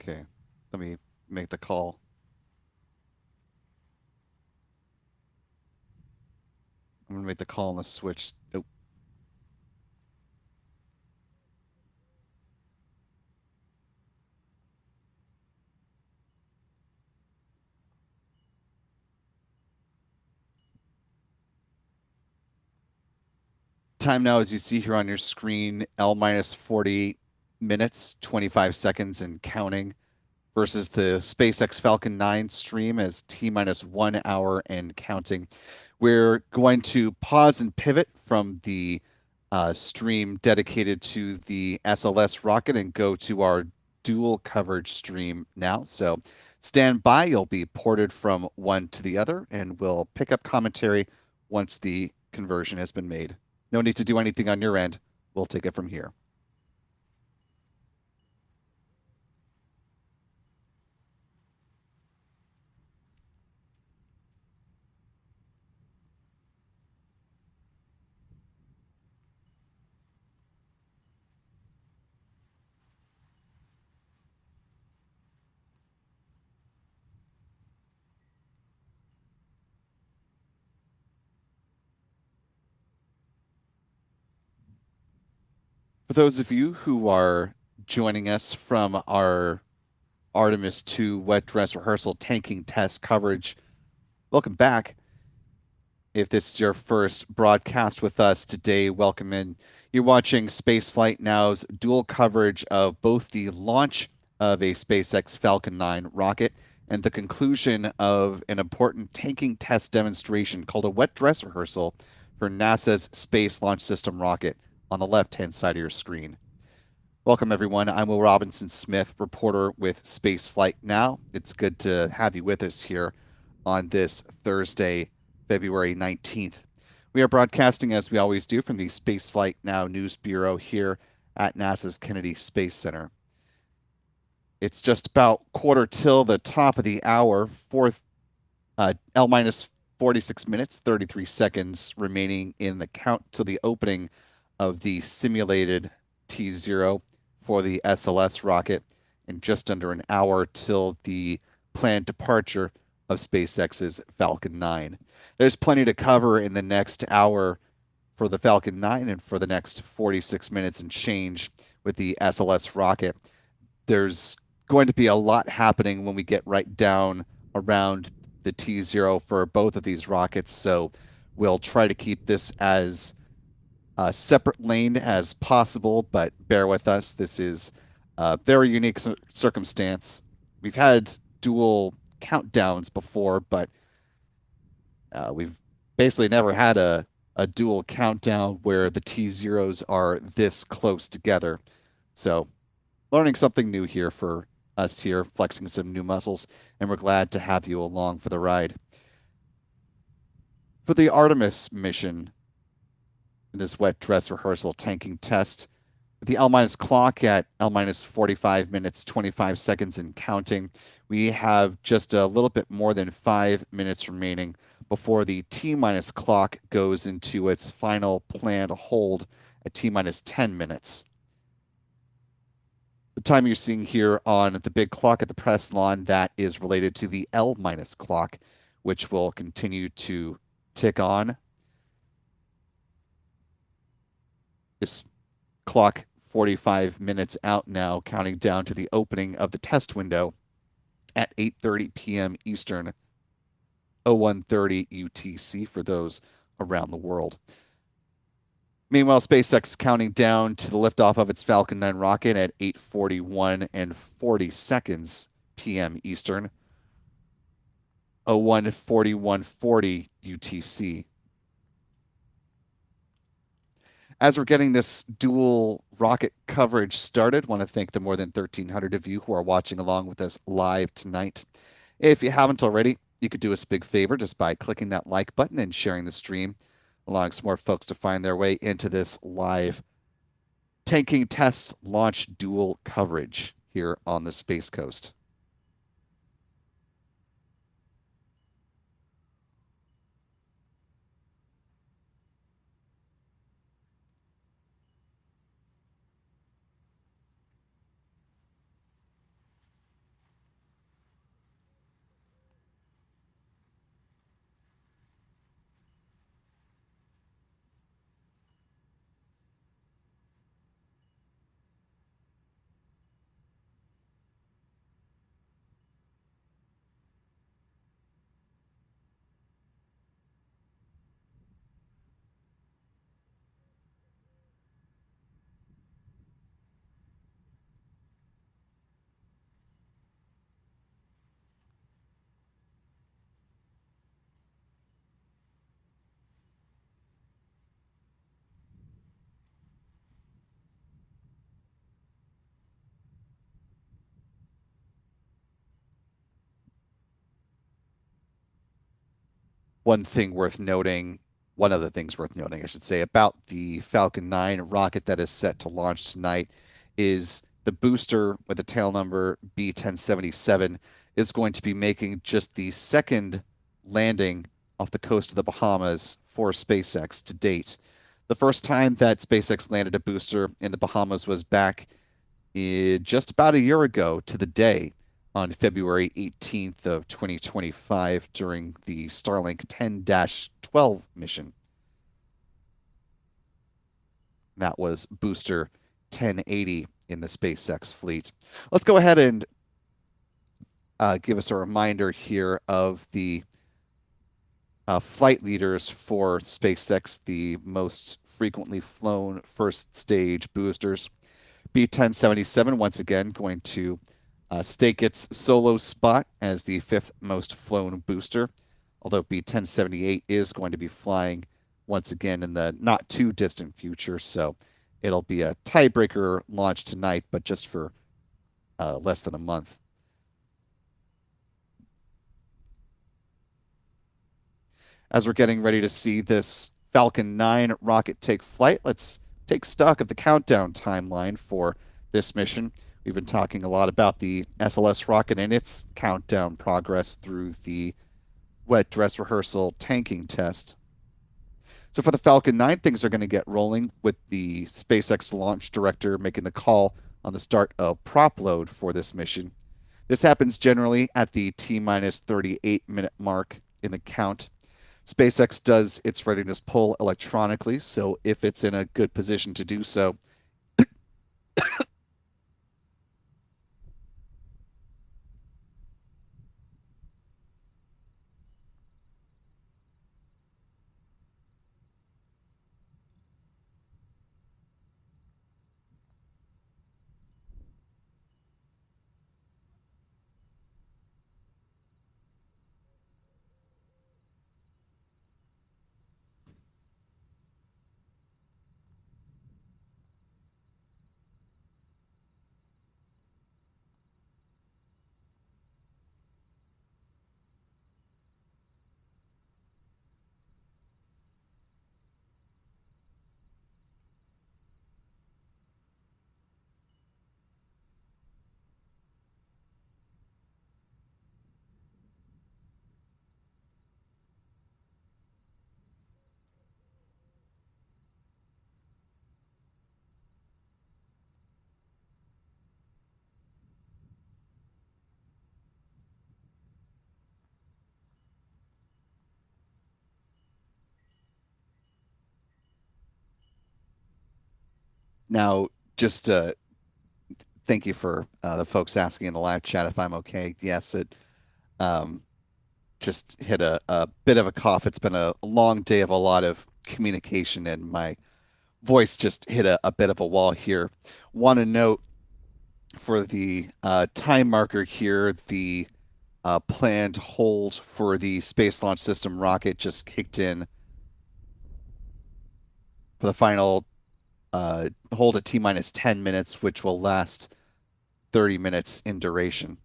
Okay, let me make the call. I'm gonna make the call on the switch. Oh, time now, as you see here on your screen, L minus 48 minutes, 25 seconds and counting, versus the SpaceX Falcon 9 stream as T minus 1 hour and counting. We're going to pause and pivot from the stream dedicated to the SLS rocket and go to our dual coverage stream now. So stand by. You'll be ported from one to the other, and we'll pick up commentary once the conversion has been made. No need to do anything on your end. We'll take it from here. For those of you who are joining us from our Artemis 2 wet dress rehearsal tanking test coverage, welcome back. If this is your first broadcast with us today, welcome in. You're watching Spaceflight Now's dual coverage of both the launch of a SpaceX Falcon 9 rocket and the conclusion of an important tanking test demonstration called a wet dress rehearsal for NASA's Space Launch System rocket on the left-hand side of your screen. Welcome, everyone. I'm Will Robinson Smith, reporter with Spaceflight Now. It's good to have you with us here on this Thursday, February 19th. We are broadcasting, as we always do, from the Spaceflight Now News Bureau here at NASA's Kennedy Space Center. It's just about quarter till the top of the hour, fourth L minus 46 minutes, 33 seconds remaining in the count to the opening of the simulated T0 for the SLS rocket, and just under an hour till the planned departure of SpaceX's Falcon 9. There's plenty to cover in the next hour for the Falcon 9 and for the next 46 minutes and change with the SLS rocket. There's going to be a lot happening when we get right down around the T0 for both of these rockets. So we'll try to keep this as separate lane as possible, but bear with us. This is a very unique circumstance. We've had dual countdowns before, but we've basically never had a dual countdown where the T0s are this close together. So learning something new here for us here, flexing some new muscles, and we're glad to have you along for the ride. For the Artemis mission, this wet dress rehearsal tanking test, the L minus clock at L minus 45 minutes, 25 seconds and counting. We have just a little bit more than 5 minutes remaining before the T minus clock goes into its final planned hold at T minus 10 minutes. The time you're seeing here on the big clock at the press lawn, that is related to the L minus clock, which will continue to tick on. This clock 45 minutes out now, counting down to the opening of the test window at 8:30 p.m. Eastern, 0130 UTC for those around the world. Meanwhile, SpaceX counting down to the liftoff of its Falcon 9 rocket at 8:41 and 40 seconds p.m. Eastern, 014140 UTC. As we're getting this dual rocket coverage started, I want to thank the more than 1,300 of you who are watching along with us live tonight. If you haven't already, you could do us a big favor just by clicking that like button and sharing the stream, allowing some more folks to find their way into this live tanking test launch dual coverage here on the Space Coast. one thing worth noting, one of the things worth noting, I should say, about the Falcon 9 rocket that is set to launch tonight is the booster with the tail number B1077 is going to be making just the second landing off the coast of the Bahamas for SpaceX to date. The first time that SpaceX landed a booster in the Bahamas was back just about a year ago to the day on February 18th of 2025 during the Starlink 10-12 mission. That was booster 1080 in the SpaceX fleet. Let's go ahead and give us a reminder here of the flight leaders for SpaceX, the most frequently flown first stage boosters. B1077, once again, going to stake its solo spot as the fifth most flown booster, although B1078 is going to be flying once again in the not too distant future. So it'll be a tiebreaker launch tonight, but just for less than a month. As we're getting ready to see this Falcon 9 rocket take flight, let's take stock of the countdown timeline for this mission. We've been talking a lot about the SLS rocket and its countdown progress through the wet dress rehearsal tanking test. So for the Falcon 9, things are going to get rolling with the SpaceX launch director making the call on the start of prop load for this mission. This happens generally at the T-minus 38-minute mark in the count. SpaceX does its readiness poll electronically, so if it's in a good position to do so, now just thank you for the folks asking in the live chat if I'm okay. Yes, it um, just hit a bit of a cough. It's been a long day of a lot of communication, and my voice just hit a bit of a wall here. Want to note for the time marker here, the planned hold for the Space Launch System rocket just kicked in for the final hold at T-minus 10 minutes, which will last 30 minutes in duration.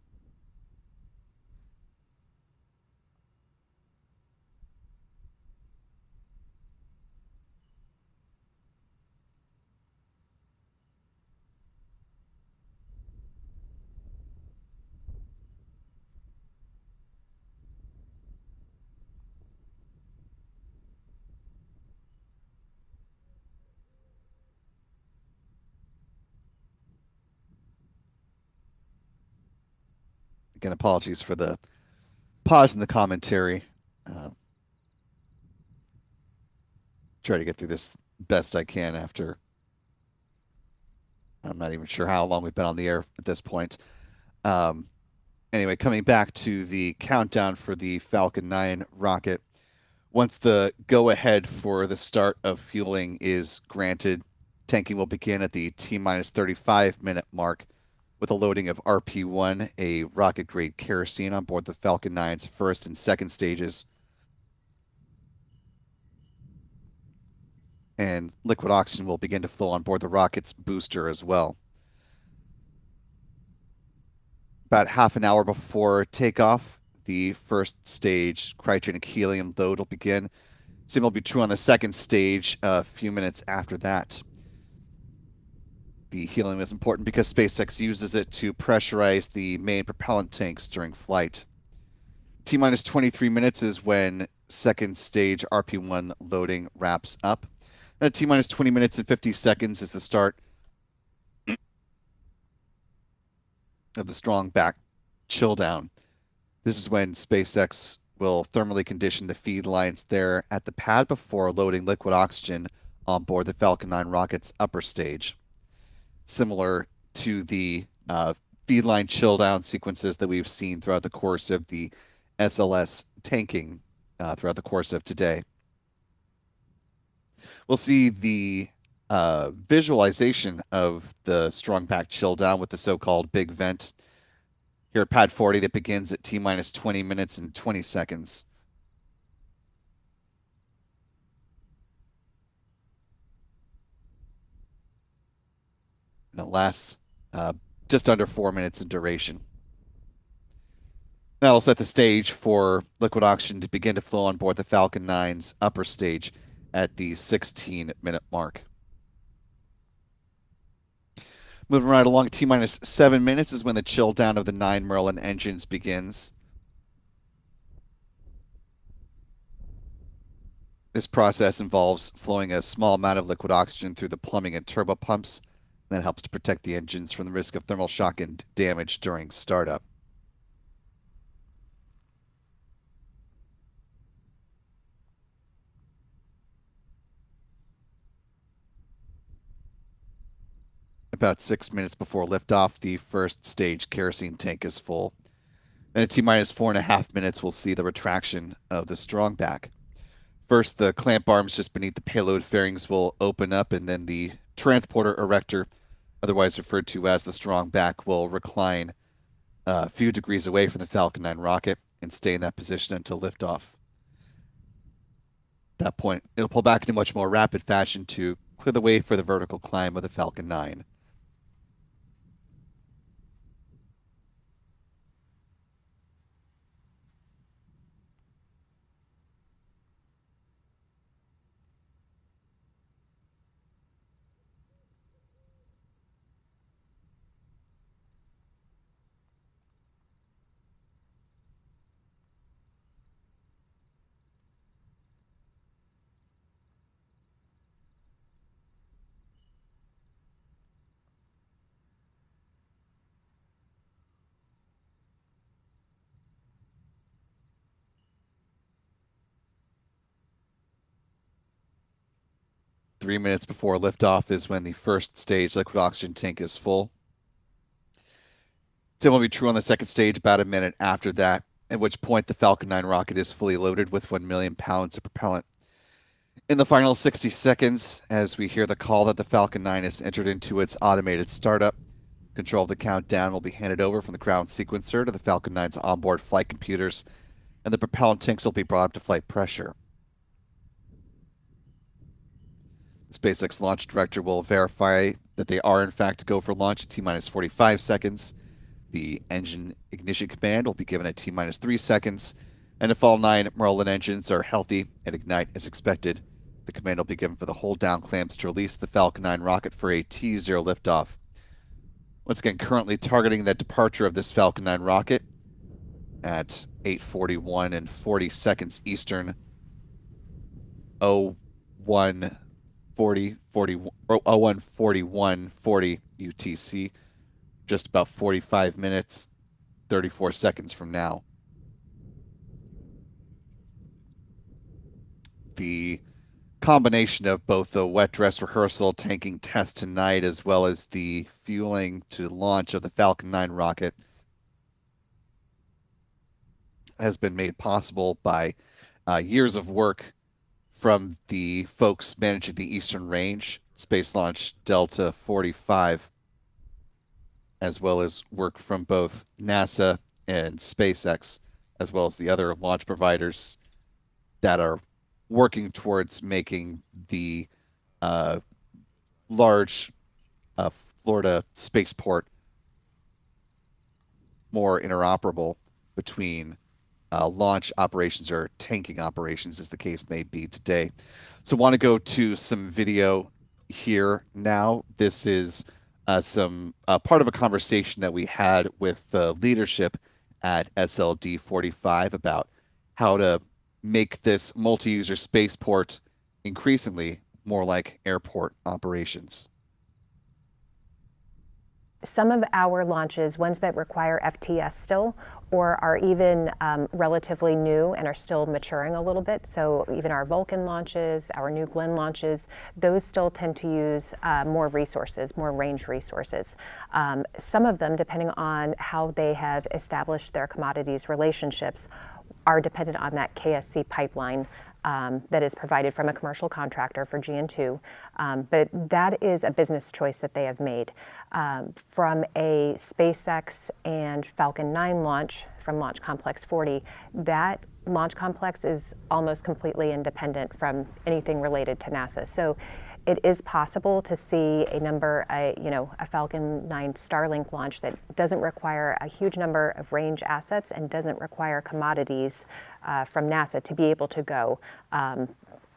Again, apologies for the pause in the commentary. Uh, Try to get through this best I can after I'm not even sure how long we've been on the air at this point. Um, anyway, coming back to the countdown for the Falcon 9 rocket, once the go ahead for the start of fueling is granted, tanking will begin at the T-minus 35-minute mark with a loading of RP1, a rocket grade kerosene on board the Falcon 9's first and second stages, and liquid oxygen will begin to flow on board the rocket's booster as well. About half an hour before takeoff, the first stage cryogenic helium load will begin. Same will be true on the second stage a few minutes after that. The helium is important because SpaceX uses it to pressurize the main propellant tanks during flight. T minus 23 minutes is when second stage RP1 loading wraps up. And at T minus 20 minutes and 50 seconds is the start of the strong back chill down. This is when SpaceX will thermally condition the feed lines there at the pad before loading liquid oxygen on board the Falcon 9 rocket's upper stage, similar to the feed line chill down sequences that we've seen throughout the course of the SLS tanking throughout the course of today. We'll see the visualization of the strong back chill down with the so-called big vent here at pad 40 that begins at T minus 20 minutes and 20 seconds. And it lasts just under 4 minutes in duration. That'll set the stage for liquid oxygen to begin to flow on board the Falcon 9's upper stage at the 16-minute mark. Moving right along, T minus 7 minutes is when the chill down of the 9 Merlin engines begins. This process involves flowing a small amount of liquid oxygen through the plumbing and turbo pumps. That helps to protect the engines from the risk of thermal shock and damage during startup. About 6 minutes before liftoff, the first stage kerosene tank is full. Then at T minus 4.5 minutes, we'll see the retraction of the strong back. First, the clamp arms just beneath the payload fairings will open up, and then the transporter erector, otherwise referred to as the strong back, will recline a few degrees away from the Falcon 9 rocket and stay in that position until liftoff. At that point, it'll pull back in a much more rapid fashion to clear the way for the vertical climb of the Falcon 9. 3 minutes before liftoff is when the first stage liquid oxygen tank is full. Same will be true on the second stage about a minute after that, at which point the Falcon 9 rocket is fully loaded with 1 million pounds of propellant. In the final 60 seconds, as we hear the call that the Falcon 9 has entered into its automated startup, control of the countdown will be handed over from the ground sequencer to the Falcon 9's onboard flight computers, and the propellant tanks will be brought up to flight pressure. The SpaceX launch director will verify that they are in fact go for launch at T minus 45 seconds. The engine ignition command will be given at T minus 3 seconds, and if all 9 Merlin engines are healthy and ignite as expected, the command will be given for the hold down clamps to release the Falcon 9 rocket for a T0 liftoff. Once again, currently targeting the departure of this Falcon 9 rocket at 8:41 and 40 seconds Eastern, 0140 or 0141 40 UTC, just about 45 minutes 34 seconds from now. The combination of both the wet dress rehearsal tanking test tonight as well as the fueling to launch of the Falcon 9 rocket has been made possible by years of work from the folks managing the Eastern Range, Space Launch Delta 45, as well as work from both NASA and SpaceX, as well as the other launch providers that are working towards making the large Florida spaceport more interoperable between launch operations or tanking operations, as the case may be today. So, want to go to some video here now. This is some part of a conversation that we had with the leadership at SLD 45 about how to make this multi-user spaceport increasingly more like airport operations. Some of our launches, ones that require FTS still, or are even relatively new and are still maturing a little bit. So even our Vulcan launches, our New Glenn launches, those still tend to use more resources, more range resources. Some of them, depending on how they have established their commodities relationships, are dependent on that KSC pipeline that is provided from a commercial contractor for GN2. But that is a business choice that they have made. From a SpaceX and Falcon 9 launch from Launch Complex 40, that launch complex is almost completely independent from anything related to NASA. So it is possible to see a Falcon 9 Starlink launch that doesn't require a huge number of range assets and doesn't require commodities from NASA to be able to go.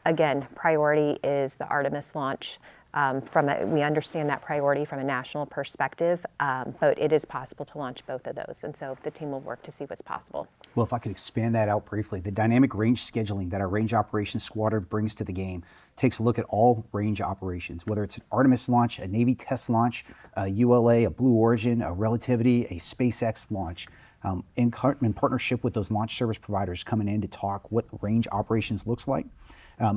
Again, priority is the Artemis launch. We understand that priority from a national perspective, but it is possible to launch both of those, and so the team will work to see what's possible. Well, if I could expand that out briefly, the dynamic range scheduling that our range operations squadron brings to the game takes a look at all range operations, whether it's an Artemis launch, a Navy test launch, a ULA, a Blue Origin, a Relativity, a SpaceX launch. In partnership with those launch service providers coming in to talk what range operations looks like,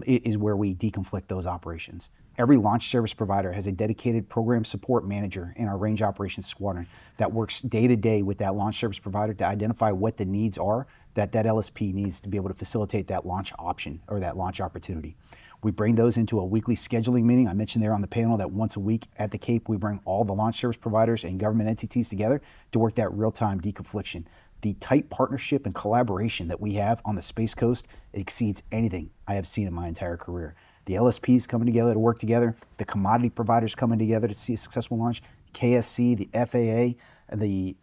is where we deconflict those operations. Every launch service provider has a dedicated program support manager in our range operations squadron that works day to day with that launch service provider to identify what the needs are that LSP needs to be able to facilitate that launch option or that launch opportunity. We bring those into a weekly scheduling meeting. I mentioned there on the panel that once a week at the Cape, we bring all the launch service providers and government entities together to work that real-time deconfliction. The tight partnership and collaboration that we have on the Space Coast exceeds anything I have seen in my entire career. The LSPs coming together to work together, the commodity providers coming together to see a successful launch, KSC, the FAA, the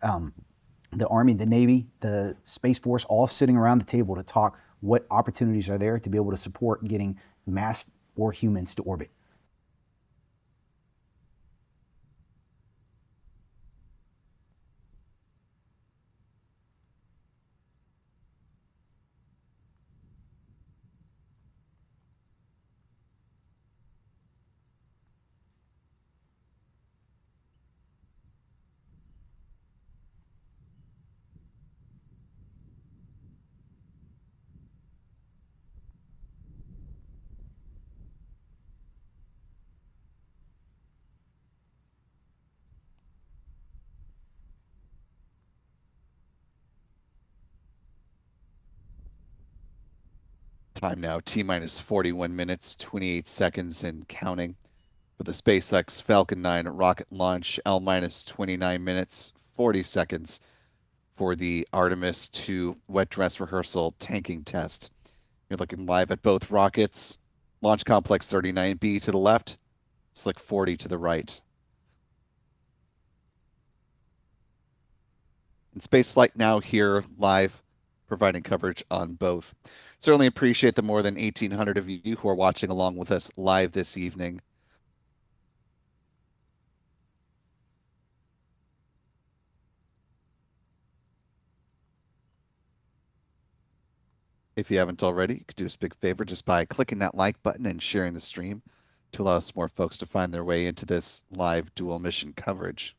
Army, the Navy, the Space Force, all sitting around the table to talk what opportunities are there to be able to support getting mass or humans to orbit. Time now, T minus 41 minutes, 28 seconds and counting for the SpaceX Falcon 9 rocket launch, L minus 29 minutes, 40 seconds for the Artemis 2 wet dress rehearsal tanking test. You're looking live at both rockets. Launch Complex 39B to the left, Slick 40 to the right. And Spaceflight Now here live, providing coverage on both. Certainly appreciate the more than 1,800 of you who are watching along with us live this evening. If you haven't already, you could do us a big favor just by clicking that like button and sharing the stream to allow us more folks to find their way into this live dual mission coverage.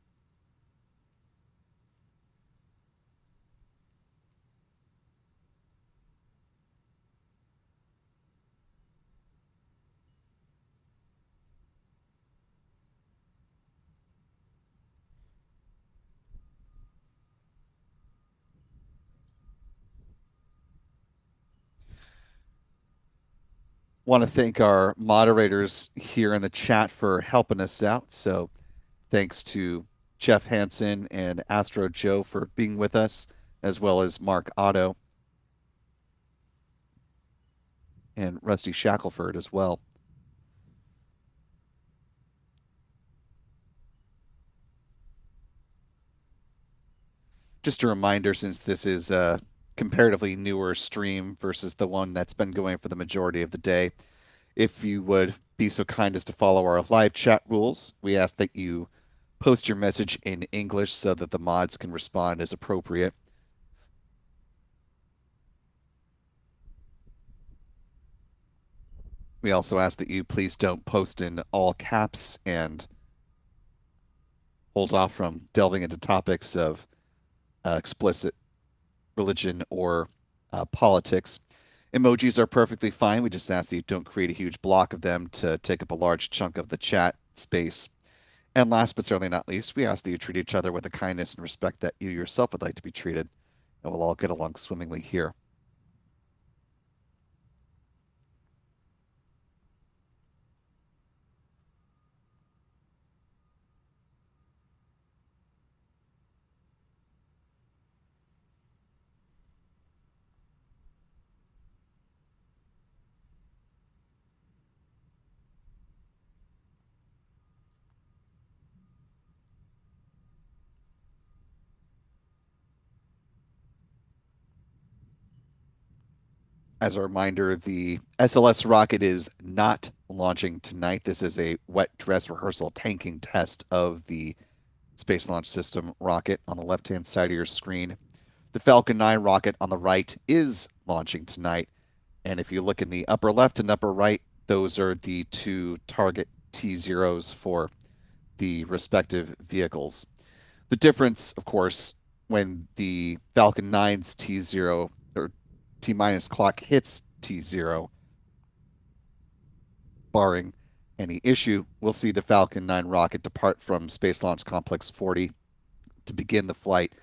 Want to thank our moderators here in the chat for helping us out. So thanks to Jeff Hansen and Astro Joe for being with us, as well as Mark Otto and Rusty Shackelford as well. Just a reminder, since this is comparatively newer stream versus the one that's been going for the majority of the day. If you would be so kind as to follow our live chat rules, we ask that you post your message in English so that the mods can respond as appropriate. We also ask that you please don't post in all caps and hold off from delving into topics of explicit religion or politics. Emojis are perfectly fine. We just ask that you don't create a huge block of them to take up a large chunk of the chat space. And last but certainly not least, we ask that you treat each other with the kindness and respect that you yourself would like to be treated, and we'll all get along swimmingly here. As a reminder, the SLS rocket is not launching tonight. This is a wet dress rehearsal tanking test of the Space Launch System rocket on the left-hand side of your screen. The Falcon 9 rocket on the right is launching tonight. And if you look in the upper left and upper right, those are the two target T0s for the respective vehicles. The difference, of course, when the Falcon 9's T0 or T minus clock hits T0, barring any issue, we'll see the Falcon 9 rocket depart from Space Launch Complex 40 to begin the flight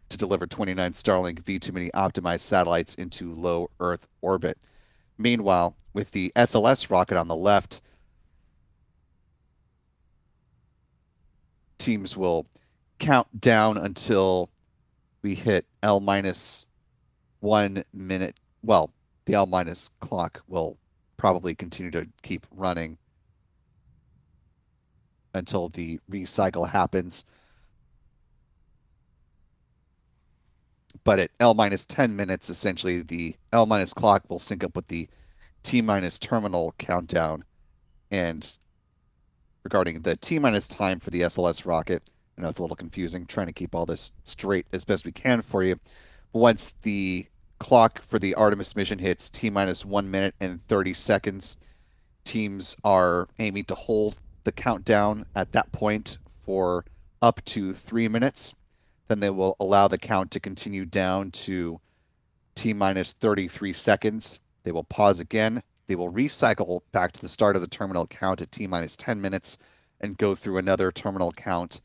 to deliver 29 Starlink V2 mini optimized satellites into low Earth orbit. Meanwhile, with the SLS rocket on the left, teams will count down until we hit L minus 1 minute. Well, the L minus clock will probably continue to keep running until the recycle happens. But at L minus 10 minutes, essentially the L minus clock will sync up with the T minus terminal countdown. And regarding the T minus time for the SLS rocket, I know it's a little confusing, trying to keep all this straight as best we can for you. Once the clock for the Artemis mission hits T minus 1 minute and 30 seconds, teams are aiming to hold the countdown at that point for up to 3 minutes. Then they will allow the count to continue down to T minus 33 seconds. They will pause again. They will recycle back to the start of the terminal count at T minus 10 minutes and go through another terminal count,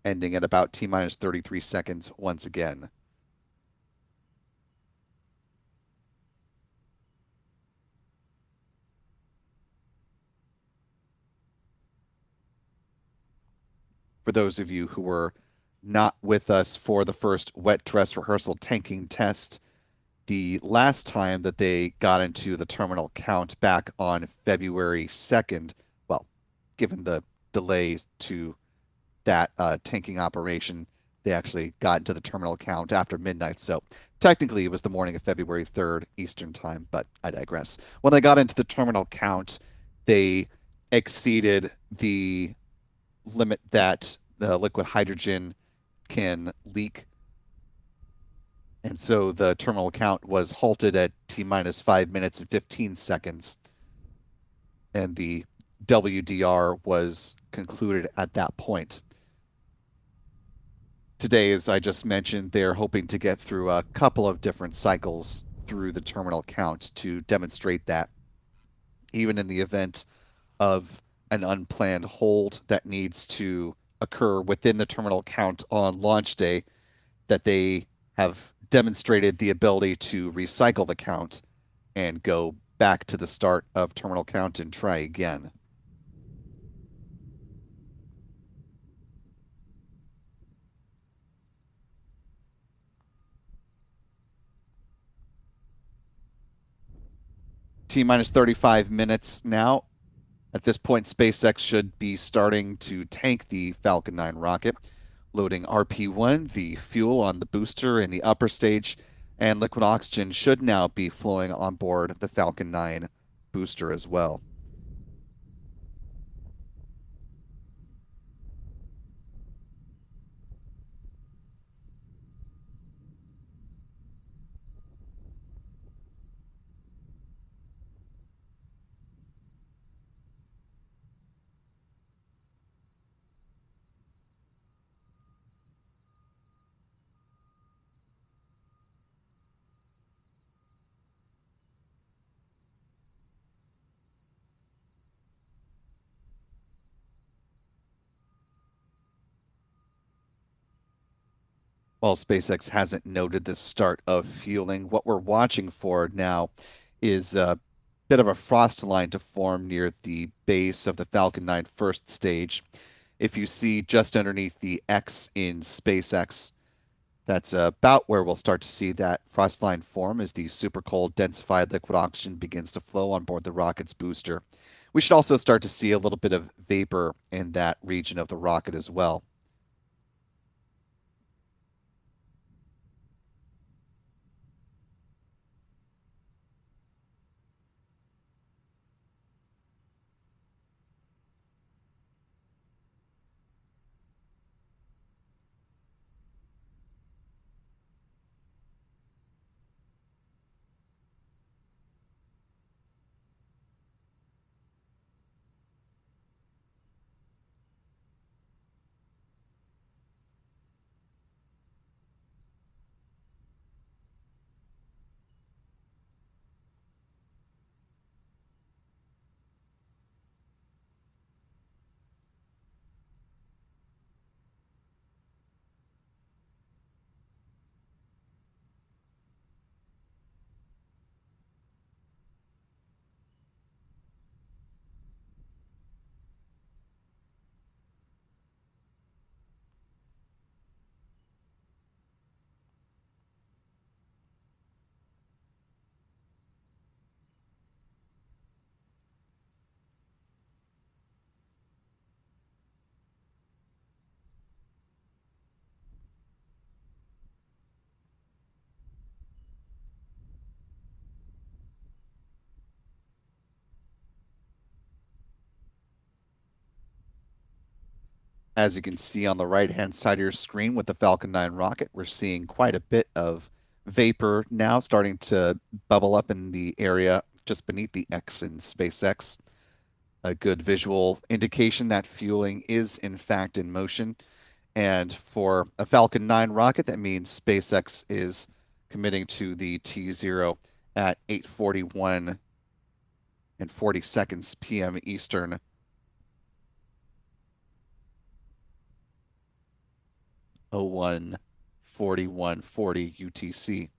ending at about T minus 33 seconds once again. For those of you who were not with us for the first wet dress rehearsal tanking test, the last time that they got into the terminal count back on February 2nd, well, given the delay to that tanking operation, they actually got into the terminal count after midnight. So technically it was the morning of February 3rd Eastern time, but I digress. When they got into the terminal count, they exceeded the limit that the liquid hydrogen can leak. And so the terminal count was halted at T minus 5 minutes and 15 seconds. And the WDR was concluded at that point. Today, as I just mentioned, they're hoping to get through a couple of different cycles through the terminal count to demonstrate that even in the event of an unplanned hold that needs to occur within the terminal count on launch day, that they have demonstrated the ability to recycle the count and go back to the start of terminal count and try again. T minus 35 minutes now. At this point, SpaceX should be starting to tank the Falcon 9 rocket, loading RP-1, the fuel on the booster in the upper stage, And liquid oxygen should now be flowing on board the Falcon 9 booster as well. While SpaceX hasn't noted the start of fueling, what we're watching for now is a bit of a frost line to form near the base of the Falcon 9 first stage. If you see just underneath the X in SpaceX, that's about where we'll start to see that frost line form as the super cold densified liquid oxygen begins to flow on board the rocket's booster. We should also start to see a little bit of vapor in that region of the rocket as well. As you can see on the right-hand side of your screen with the Falcon 9 rocket, we're seeing quite a bit of vapor now starting to bubble up in the area just beneath the X in SpaceX. A good visual indication that fueling is in fact in motion. And for a Falcon 9 rocket, that means SpaceX is committing to the T0 at 8:41 and 40 seconds p.m. Eastern, 01:41:40 UTC.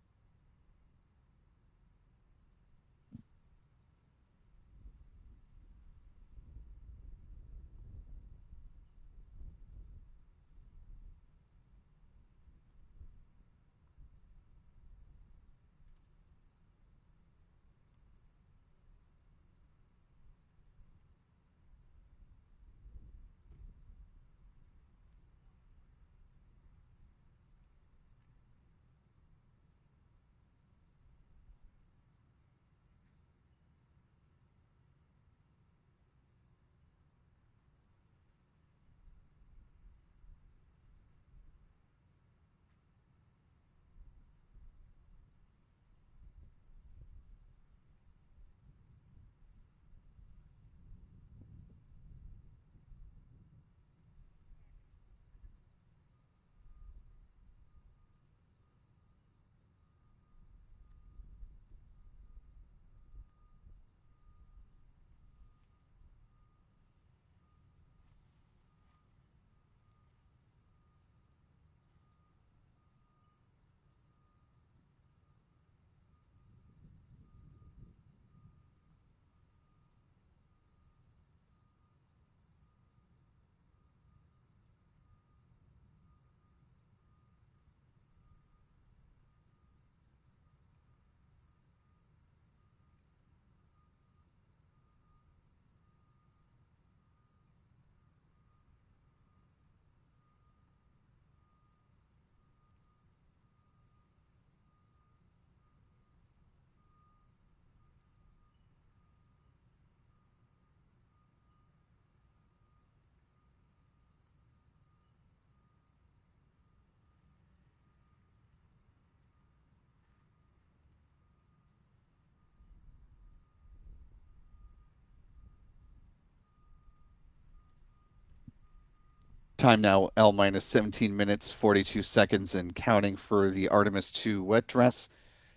Time now, L minus 17 minutes, 42 seconds, and counting for the Artemis 2 wet dress.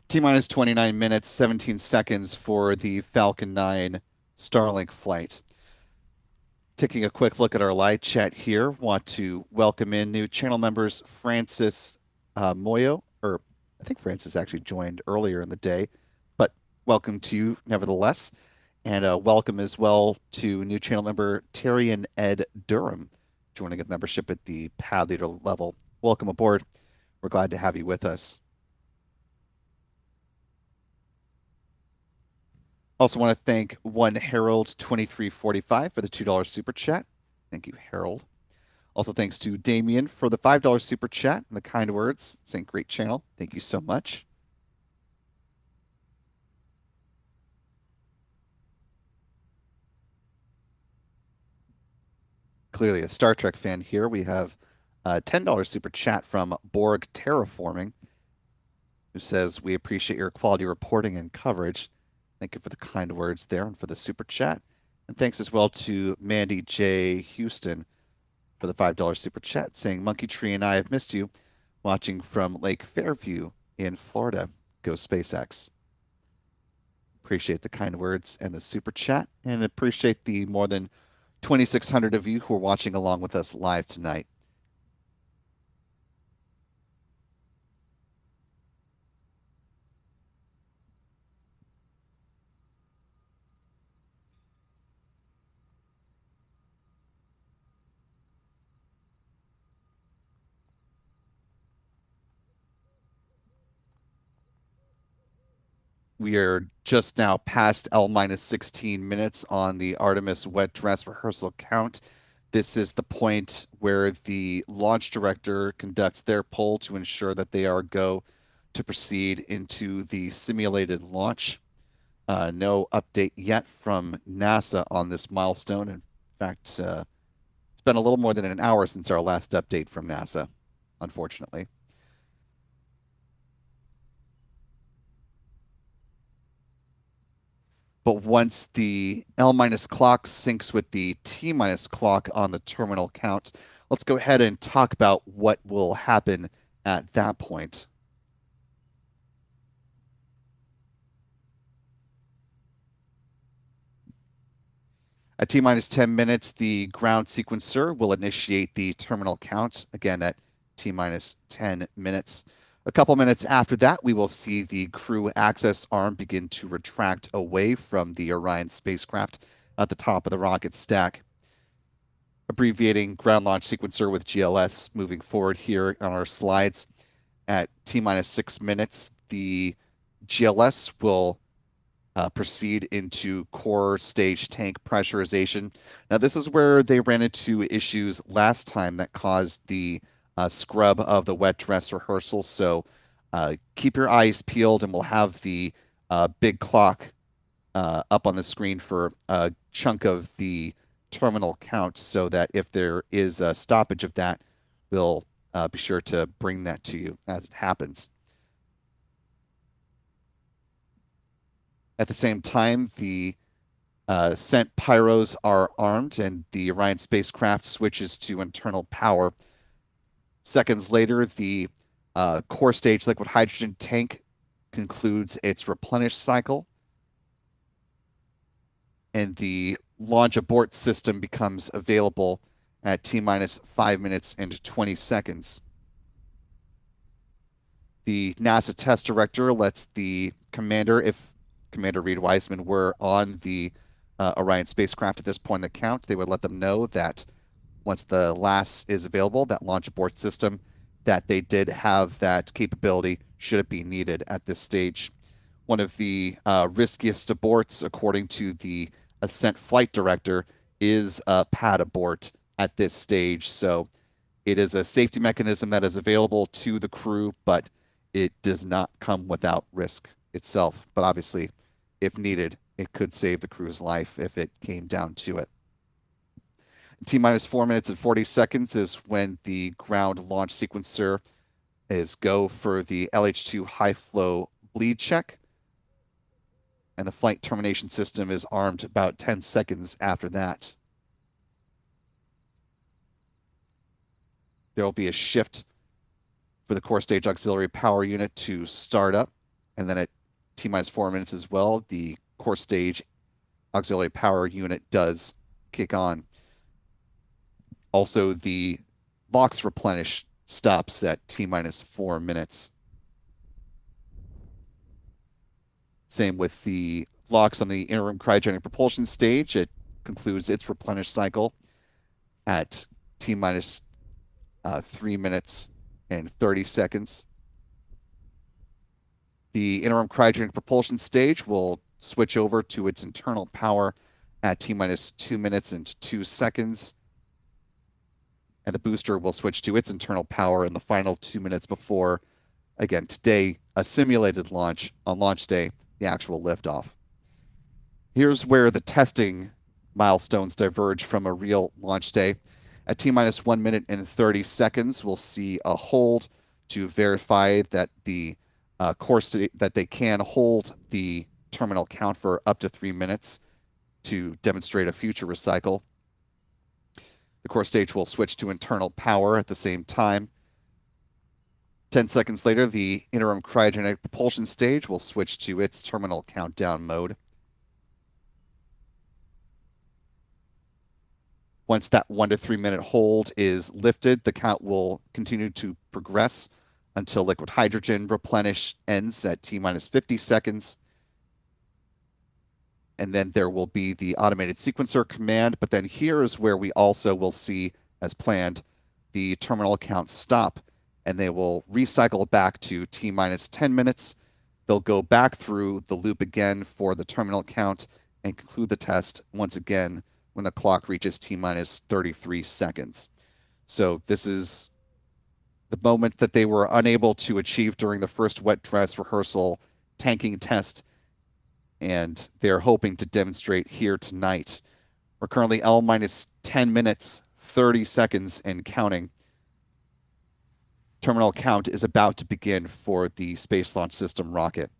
T minus 29 minutes, 17 seconds for the Falcon 9 Starlink flight. Taking a quick look at our live chat here, want to welcome in new channel members Francis Moyo, or I think Francis actually joined earlier in the day, but welcome to you nevertheless. And welcome as well to new channel member Terry and Ed Durham joining a membership at the pad leader level. Welcome aboard. We're glad to have you with us. Also want to thank one Harold 2345 for the $2 super chat. Thank you, Harold. Also thanks to Damien for the $5 super chat and the kind words, saying great channel. Thank you so much. Clearly a Star Trek fan here. We have a $10 super chat from Borg Terraforming, who says, we appreciate your quality reporting and coverage. Thank you for the kind words there and for the super chat. And thanks as well to Mandy J. Houston for the $5 super chat, saying, Monkey Tree and I have missed you, watching from Lake Fairview in Florida. Go SpaceX. Appreciate the kind words and the super chat, and appreciate the more than 2,600 of you who are watching along with us live tonight. We are just now past L minus 16 minutes on the Artemis wet dress rehearsal count. This is the point where the launch director conducts their poll to ensure that they are go to proceed into the simulated launch. No update yet from NASA on this milestone. In fact, it's been a little more than an hour since our last update from NASA, unfortunately. But once the L minus clock syncs with the T minus clock on the terminal count, let's go ahead and talk about what will happen at that point. At T minus 10 minutes, the ground sequencer will initiate the terminal count, again at T minus 10 minutes. A couple minutes after that, we will see the crew access arm begin to retract away from the Orion spacecraft at the top of the rocket stack. Abbreviating ground launch sequencer with GLS moving forward here on our slides. At T minus 6 minutes, the GLS will proceed into core stage tank pressurization. Now, this is where they ran into issues last time that caused the scrub of the wet dress rehearsal. So keep your eyes peeled, and we'll have the big clock up on the screen for a chunk of the terminal count so that if there is a stoppage of that, we'll be sure to bring that to you as it happens. At the same time, the Ascent pyros are armed and the Orion spacecraft switches to internal power. Seconds later, the core stage liquid hydrogen tank concludes its replenish cycle, and the launch abort system becomes available at T minus 5 minutes and 20 seconds. The NASA test director lets the commander, if Commander Reed Wiseman were on the Orion spacecraft at this point in the count, they would let them know that once the LAS is available, that launch abort system, that they did have that capability should it be needed at this stage. One of the riskiest aborts, according to the Ascent flight director, is a pad abort at this stage. So it is a safety mechanism that is available to the crew, but it does not come without risk itself. But obviously, if needed, it could save the crew's life if it came down to it. T minus 4 minutes and 40 seconds is when the ground launch sequencer is go for the LH2 high flow bleed check. And the flight termination system is armed about 10 seconds after that. There will be a shift for the core stage auxiliary power unit to start up. And then at T minus 4 minutes as well, the core stage auxiliary power unit does kick on. Also, the LOX replenish stops at T minus 4 minutes. Same with the LOX on the interim cryogenic propulsion stage. It concludes its replenish cycle at T minus 3 minutes and 30 seconds. The interim cryogenic propulsion stage will switch over to its internal power at T minus 2 minutes and 2 seconds. And the booster will switch to its internal power in the final 2 minutes before, again, today, a simulated launch on launch day, the actual liftoff. Here's where the testing milestones diverge from a real launch day. At T minus 1 minute and 30 seconds, we'll see a hold to verify that the course that they can hold the terminal count for up to 3 minutes to demonstrate a future recycle. The core stage will switch to internal power at the same time. 10 seconds later, the interim cryogenic propulsion stage will switch to its terminal countdown mode. Once that 1 to 3 minute hold is lifted, the count will continue to progress until liquid hydrogen replenish ends at T minus 50 seconds. And then there will be the automated sequencer command. But then here is where we also will see, as planned, the terminal count stop. And they will recycle back to T minus 10 minutes. They'll go back through the loop again for the terminal count and conclude the test once again when the clock reaches T minus 33 seconds. So this is the moment that they were unable to achieve during the first wet dress rehearsal tanking test, and they're hoping to demonstrate here tonight. We're currently L minus 10 minutes, 30 seconds, and counting. Terminal count is about to begin for the Space Launch System rocket.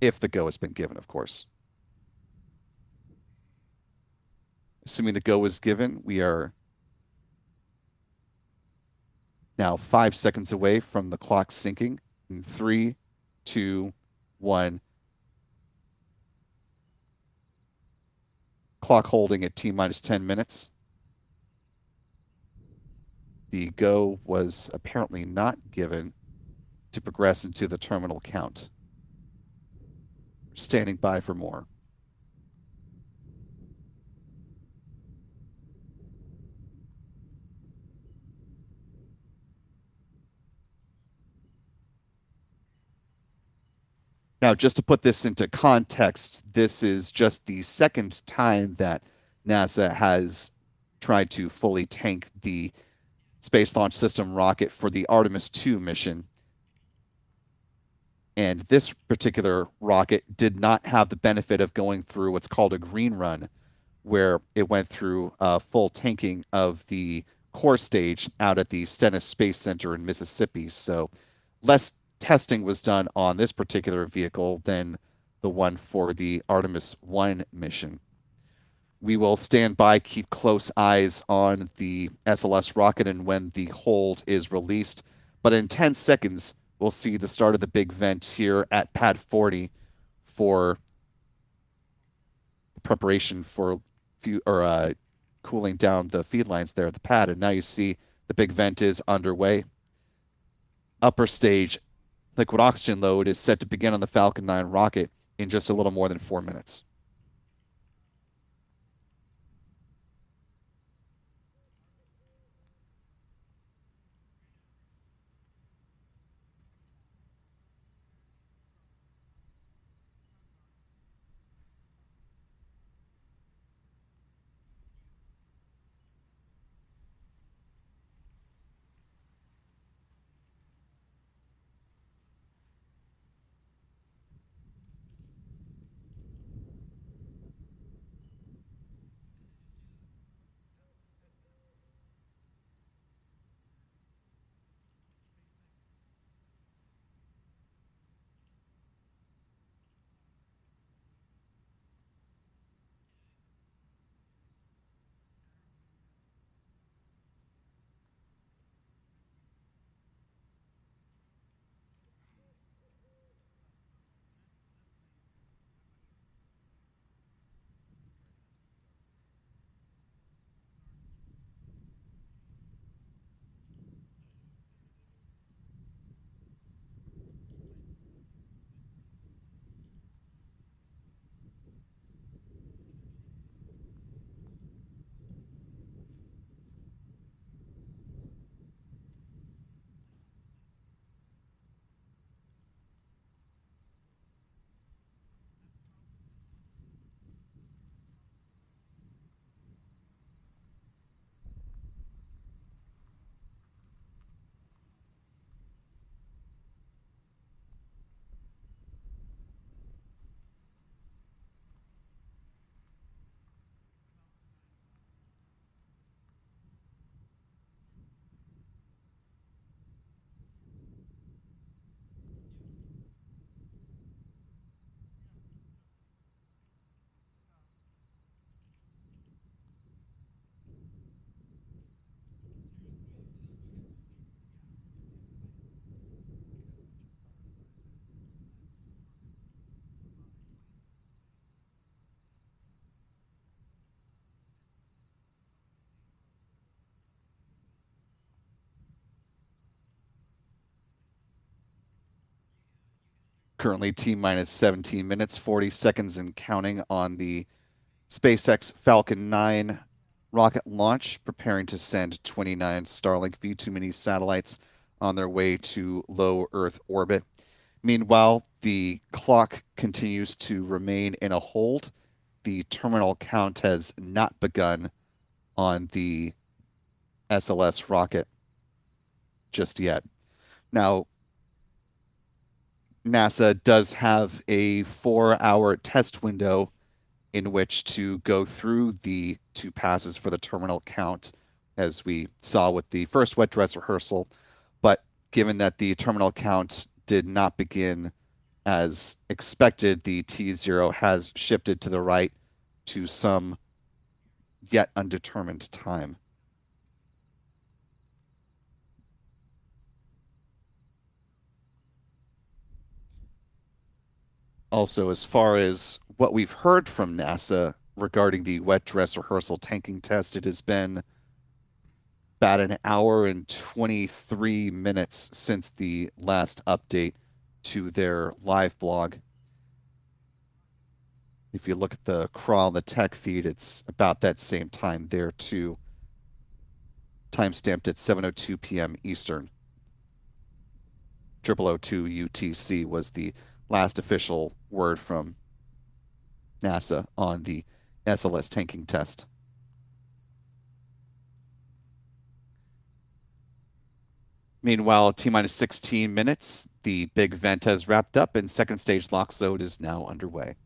If the go has been given, of course. Assuming the go is given, we are now 5 seconds away from the clock syncing. In 3, 2, 1. Clock holding at T minus 10 minutes. The go was apparently not given to progress into the terminal count. Standing by for more. Now, just to put this into context, this is just the second time that NASA has tried to fully tank the Space Launch System rocket for the Artemis 2 mission. And this particular rocket did not have the benefit of going through what's called a green run, where it went through full tanking of the core stage out at the Stennis Space Center in Mississippi. So less testing was done on this particular vehicle than the one for the Artemis 1 mission. We will stand by, keep close eyes on the SLS rocket and when the hold is released. But in 10 seconds, we'll see the start of the big vent here at pad 40 for preparation for cooling down the feed lines there at the pad. And now you see the big vent is underway. Upper stage liquid oxygen load is set to begin on the Falcon 9 rocket in just a little more than 4 minutes. currently T minus 17 minutes, 40 seconds and counting on the SpaceX Falcon 9 rocket launch, preparing to send 29 Starlink V2 mini satellites on their way to low Earth orbit. Meanwhile, the clock continues to remain in a hold. The terminal count has not begun on the SLS rocket just yet. Now, NASA does have a 4-hour test window in which to go through the two passes for the terminal count, as we saw with the first wet dress rehearsal. But given that the terminal count did not begin as expected, the T0 has shifted to the right to some yet undetermined time. Also, as far as what we've heard from NASA regarding the wet dress rehearsal tanking test, it has been about an hour and 23 minutes since the last update to their live blog. If you look at the crawl, the tech feed, it's about that same time there too. Time stamped at 7:02 p.m. Eastern. 0002 UTC was the last official word from NASA on the SLS tanking test. Meanwhile, T minus 16 minutes, the big vent has wrapped up and second stage lock zone is now underway.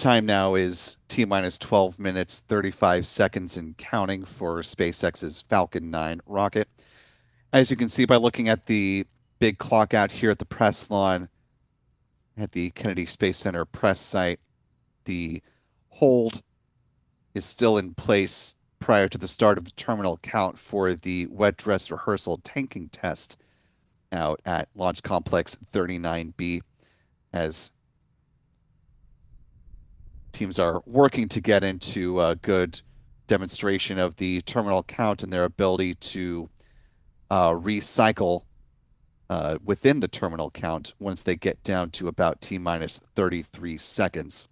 time now is T minus 12 minutes, 35 seconds and counting for SpaceX's Falcon 9 rocket. As you can see by looking at the big clock out here at the press lawn at the Kennedy Space Center press site, the hold is still in place prior to the start of the terminal count for the wet dress rehearsal tanking test out at Launch Complex 39B, as teams are working to get into a good demonstration of the terminal count and their ability to recycle within the terminal count once they get down to about T minus 33 seconds.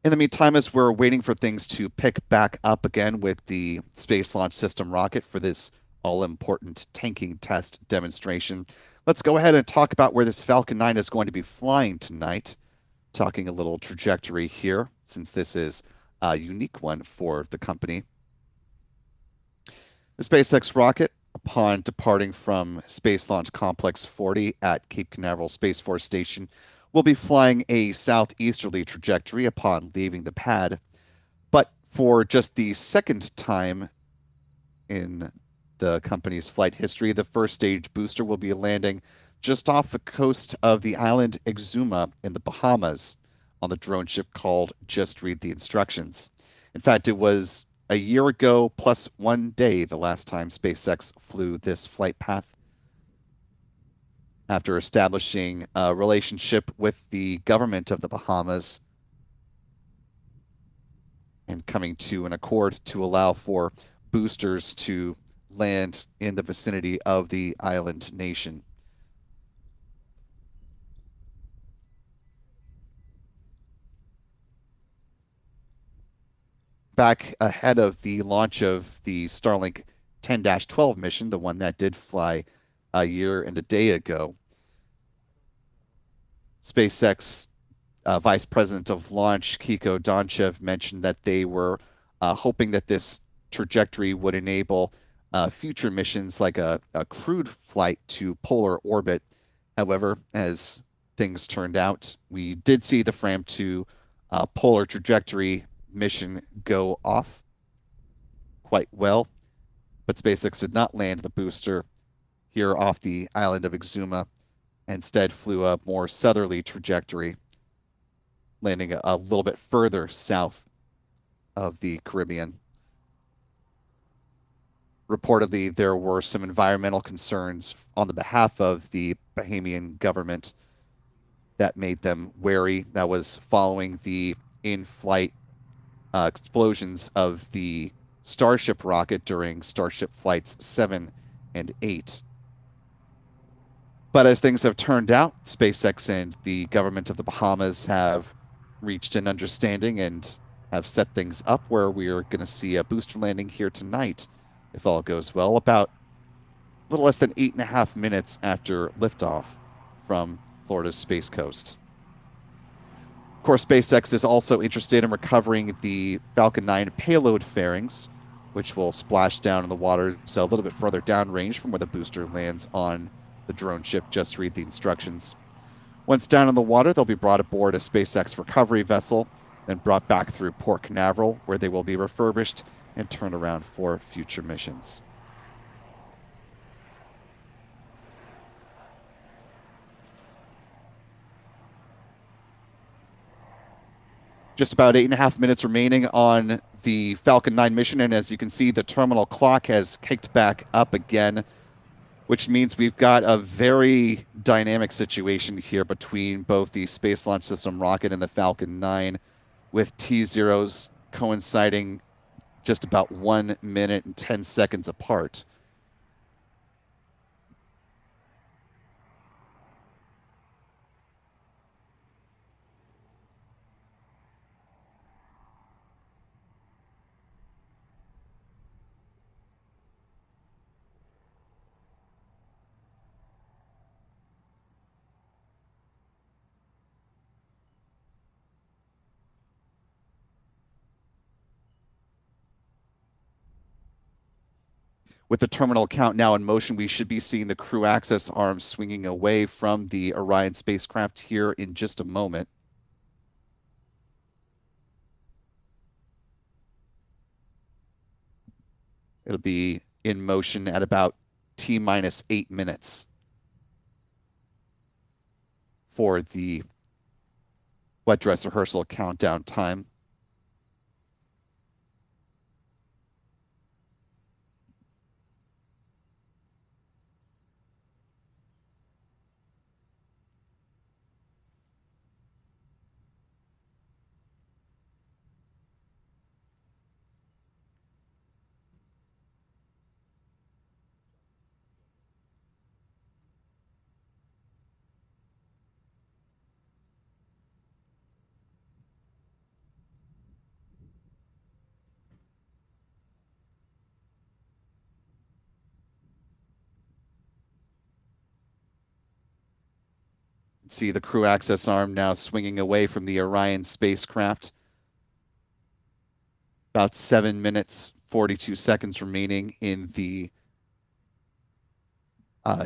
In the meantime, as we're waiting for things to pick back up again with the Space Launch System rocket for this all-important tanking test demonstration, let's go ahead and talk about where this Falcon 9 is going to be flying tonight. Talking a little trajectory here, since this is a unique one for the company. The SpaceX rocket, upon departing from Space Launch Complex 40 at Cape Canaveral Space Force Station, will be flying a southeasterly trajectory upon leaving the pad. But for just the second time in the company's flight history, the first stage booster will be landing just off the coast of the island Exuma in the Bahamas on the drone ship called Just Read the Instructions. In fact, it was a year ago plus 1 day the last time SpaceX flew this flight path, after establishing a relationship with the government of the Bahamas and coming to an accord to allow for boosters to land in the vicinity of the island nation. Back ahead of the launch of the Starlink 10-12 mission, the one that did fly a year and a day ago, SpaceX Vice President of Launch, Kiko Donchev, mentioned that they were hoping that this trajectory would enable future missions like a crewed flight to polar orbit. However, as things turned out, we did see the Fram 2 polar trajectory mission go off quite well, but SpaceX did not land the booster here off the island of Exuma. Instead, flew a more southerly trajectory, landing a little bit further south of the Caribbean. Reportedly, there were some environmental concerns on the behalf of the Bahamian government that made them wary. That was following the in-flight explosions of the Starship rocket during Starship Flights 7 and 8. But as things have turned out, SpaceX and the government of the Bahamas have reached an understanding and have set things up where we are going to see a booster landing here tonight, if all goes well, about a little less than 8.5 minutes after liftoff from Florida's Space Coast. Of course, SpaceX is also interested in recovering the Falcon 9 payload fairings, which will splash down in the water, so a little bit further downrange from where the booster lands on the drone ship. Just read the instructions. Once down in the water, they'll be brought aboard a SpaceX recovery vessel, then brought back through Port Canaveral, where they will be refurbished and turned around for future missions. Just about 8.5 minutes remaining on the Falcon 9 mission, and as you can see, the terminal clock has kicked back up again, which means we've got a very dynamic situation here between both the Space Launch System rocket and the Falcon 9, with T0s coinciding just about 1 minute and 10 seconds apart. With the terminal count now in motion, we should be seeing the crew access arms swinging away from the Orion spacecraft here in just a moment. It'll be in motion at about T minus 8 minutes for the wet dress rehearsal countdown time. See the crew access arm now swinging away from the Orion spacecraft. About 7 minutes, 42 seconds remaining in the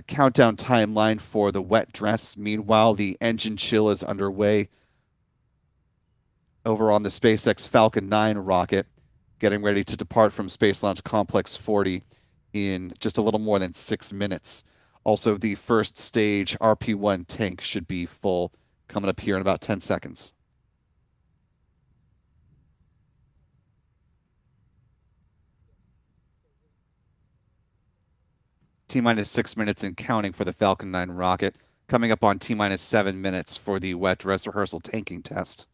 countdown timeline for the wet dress. Meanwhile, the engine chill is underway over on the SpaceX Falcon 9 rocket, getting ready to depart from Space Launch Complex 40 in just a little more than 6 minutes. Also, the first stage RP-1 tank should be full coming up here in about 10 seconds. T minus 6 minutes and counting for the Falcon 9 rocket, coming up on T minus 7 minutes for the wet dress rehearsal tanking test.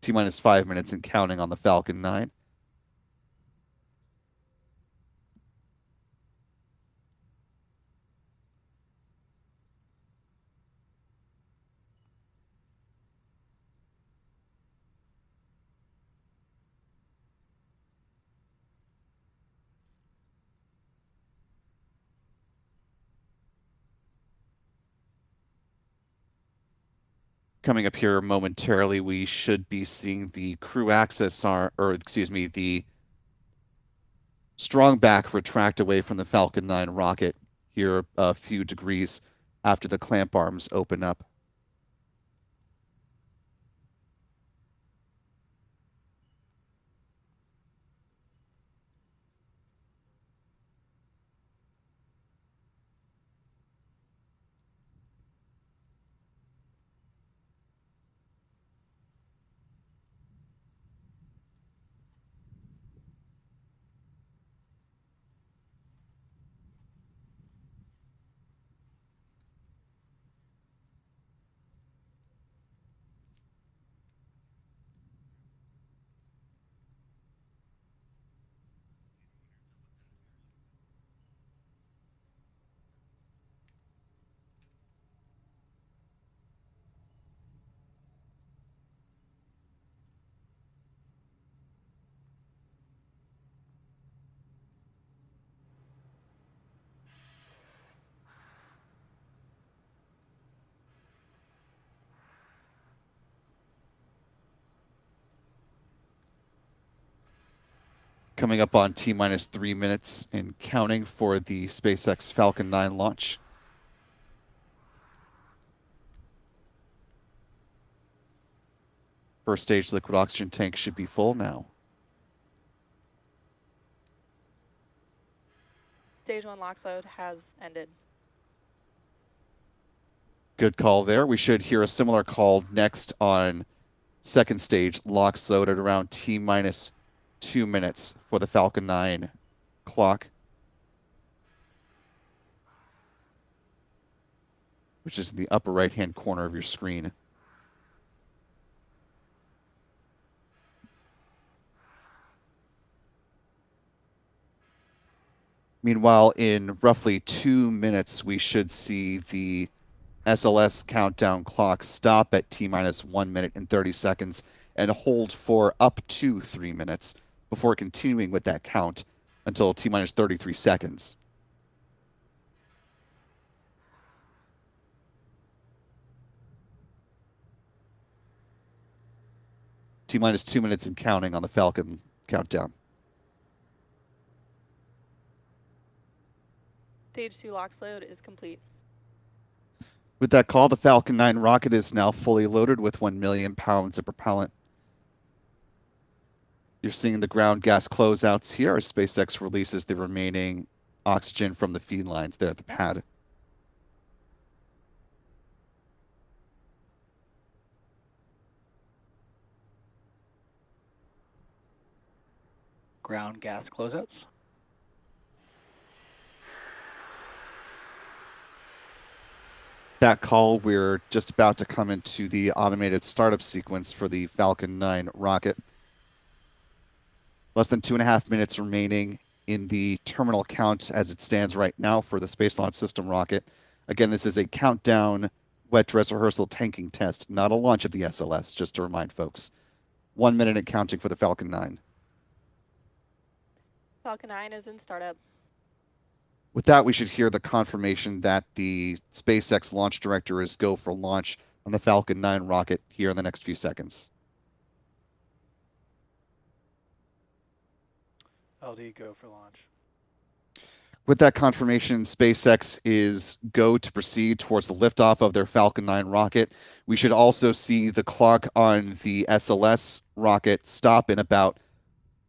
T minus 5 minutes and counting on the Falcon 9. Coming up here momentarily, we should be seeing the crew access arm, or excuse me, the strong back retract away from the Falcon 9 rocket here a few degrees after the clamp arms open up. Coming up on T minus 3 minutes and counting for the SpaceX Falcon 9 launch. First stage liquid oxygen tank should be full now. Stage 1 LOX load has ended. Good call there. We should hear a similar call next on second stage LOX load at around T minus 2 minutes for the Falcon 9 clock, which is in the upper right-hand corner of your screen. Meanwhile, in roughly 2 minutes, we should see the SLS countdown clock stop at T minus 1 minute and 30 seconds and hold for up to 3 minutes before continuing with that count until T minus 33 seconds. T minus 2 minutes and counting on the Falcon countdown. Stage 2 LOX load is complete. With that call, the Falcon 9 rocket is now fully loaded with 1 million pounds of propellant. You're seeing the ground gas closeouts here as SpaceX releases the remaining oxygen from the feed lines there at the pad. Ground gas closeouts. That call, we're just about to come into the automated startup sequence for the Falcon 9 rocket. Less than 2.5 minutes remaining in the terminal count as it stands right now for the Space Launch System rocket. Again, this is a countdown wet dress rehearsal tanking test, not a launch of the SLS, just to remind folks. 1 minute and counting for the Falcon 9. Falcon 9 is in startup. With that, we should hear the confirmation that the SpaceX launch director is go for launch on the Falcon 9 rocket here in the next few seconds. LD go for launch. With that confirmation, SpaceX is go to proceed towards the liftoff of their Falcon 9 rocket. We should also see the clock on the SLS rocket stop in about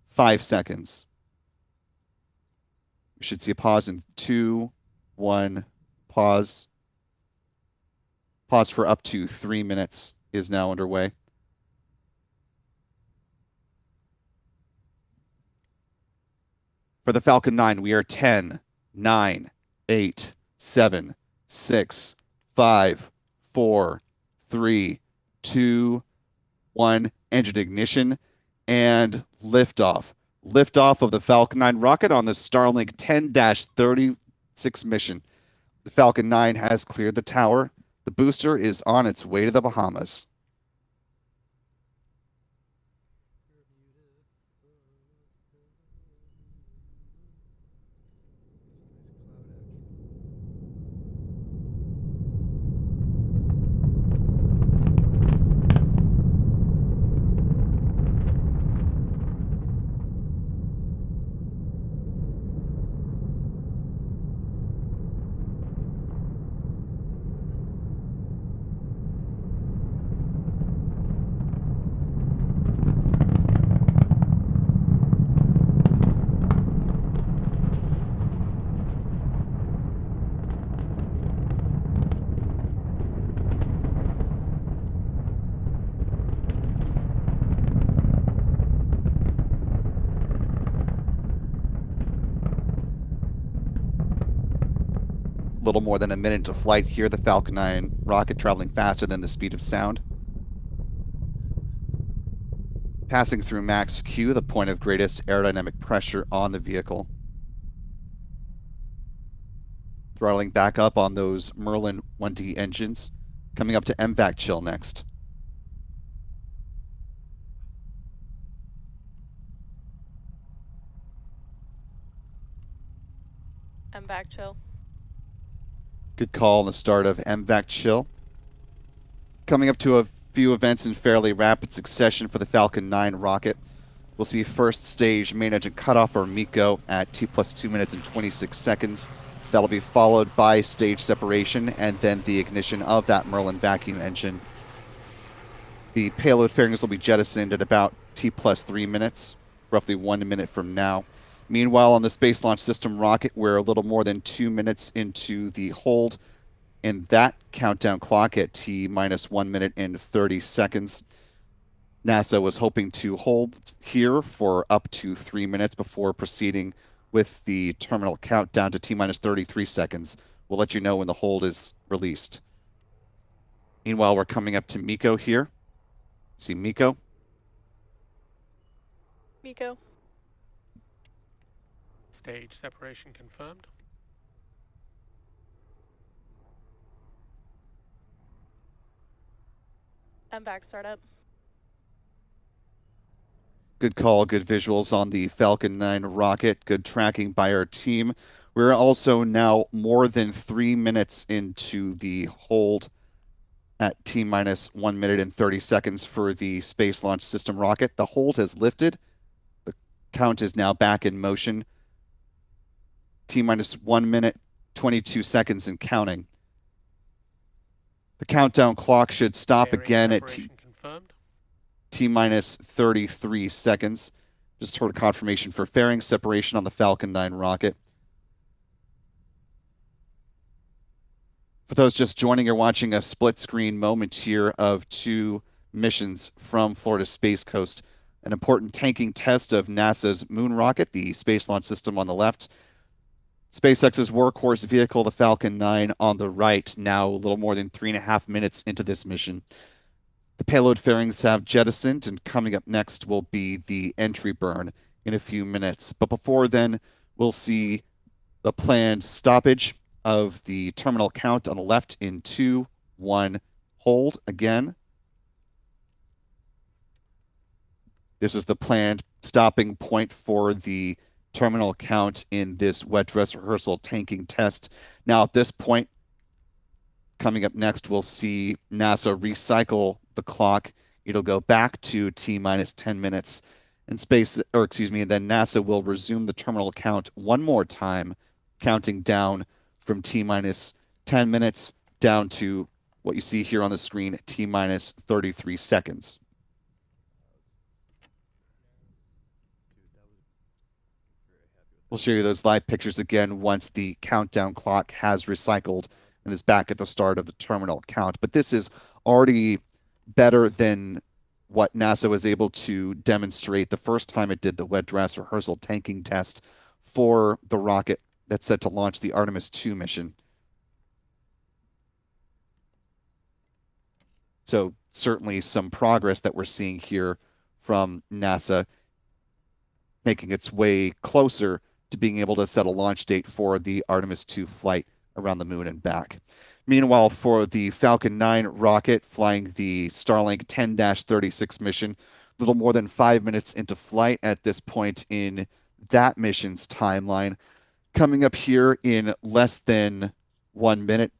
5 seconds. We should see a pause in 2, 1, pause. Pause for up to 3 minutes is now underway. For the Falcon 9, we are 10, 9, 8, 7, 6, 5, 4, 3, 2, 1. Engine ignition and liftoff. Liftoff of the Falcon 9 rocket on the Starlink 10-36 mission. The Falcon 9 has cleared the tower. The booster is on its way to the Bahamas. Little more than a minute to flight here. The Falcon 9 rocket traveling faster than the speed of sound. Passing through max Q, the point of greatest aerodynamic pressure on the vehicle. Throttling back up on those Merlin 1D engines. Coming up to MVAC chill next. MVAC chill. Good call on the start of MVAC chill. Coming up to a few events in fairly rapid succession for the Falcon 9 rocket. We'll see first stage main engine cutoff, or MECO, at T plus 2 minutes and 26 seconds. That'll be followed by stage separation and then the ignition of that Merlin vacuum engine. The payload fairings will be jettisoned at about T plus 3 minutes, roughly 1 minute from now. Meanwhile, on the Space Launch System rocket, we're a little more than 2 minutes into the hold, and that countdown clock at T minus 1 minute and 30 seconds. NASA was hoping to hold here for up to 3 minutes before proceeding with the terminal countdown to T minus 33 seconds. We'll let you know when the hold is released. Meanwhile, we're coming up to MECO here. See MECO? MECO. Stage separation confirmed. I'm back, startup. Good call, good visuals on the Falcon 9 rocket, good tracking by our team. We're also now more than 3 minutes into the hold at T minus 1 minute and 30 seconds for the Space Launch System rocket. The hold has lifted. The count is now back in motion. T minus 1 minute, 22 seconds and counting. The countdown clock should stop Fairing again at separation confirmed. T minus 33 seconds. Just heard a confirmation for fairing separation on the Falcon 9 rocket. For those just joining or watching, a split screen moment here of two missions from Florida Space Coast. An important tanking test of NASA's moon rocket, the Space Launch System on the left. SpaceX's workhorse vehicle, the Falcon 9, on the right, now a little more than 3.5 minutes into this mission. The payload fairings have jettisoned, and coming up next will be the entry burn in a few minutes. But before then, we'll see the planned stoppage of the terminal count on the left in 2, 1, hold again. This is the planned stopping point for the terminal count in this wet dress rehearsal tanking test. Now, at this point, coming up next, we'll see NASA recycle the clock. It'll go back to T minus 10 minutes and then NASA will resume the terminal count one more time, counting down from T minus 10 minutes down to what you see here on the screen, T minus 33 seconds. We'll show you those live pictures again once the countdown clock has recycled and is back at the start of the terminal count. But this is already better than what NASA was able to demonstrate the first time it did the wet dress rehearsal tanking test for the rocket that's set to launch the Artemis 2 mission. So certainly some progress that we're seeing here from NASA making its way closer to being able to set a launch date for the Artemis 2 flight around the moon and back. Meanwhile, for the Falcon 9 rocket flying the Starlink 10-36 mission, a little more than 5 minutes into flight at this point in that mission's timeline. Coming up here in less than 1 minute,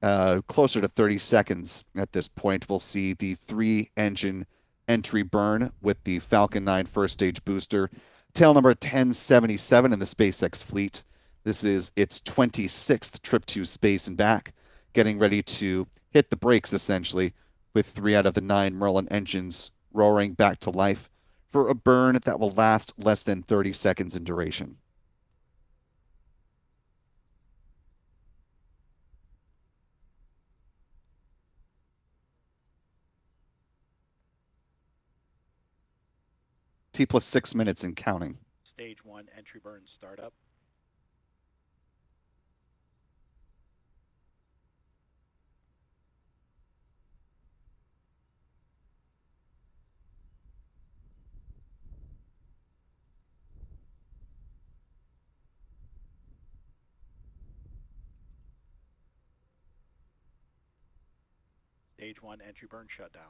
closer to 30 seconds at this point, we'll see the 3-engine entry burn with the Falcon 9 first stage booster. Tail number 1077 in the SpaceX fleet. This is its 26th trip to space and back, getting ready to hit the brakes essentially with 3 out of the 9 Merlin engines roaring back to life for a burn that will last less than 30 seconds in duration. T plus 6 minutes and counting. Stage 1 entry burn startup. Stage 1 entry burn shutdown.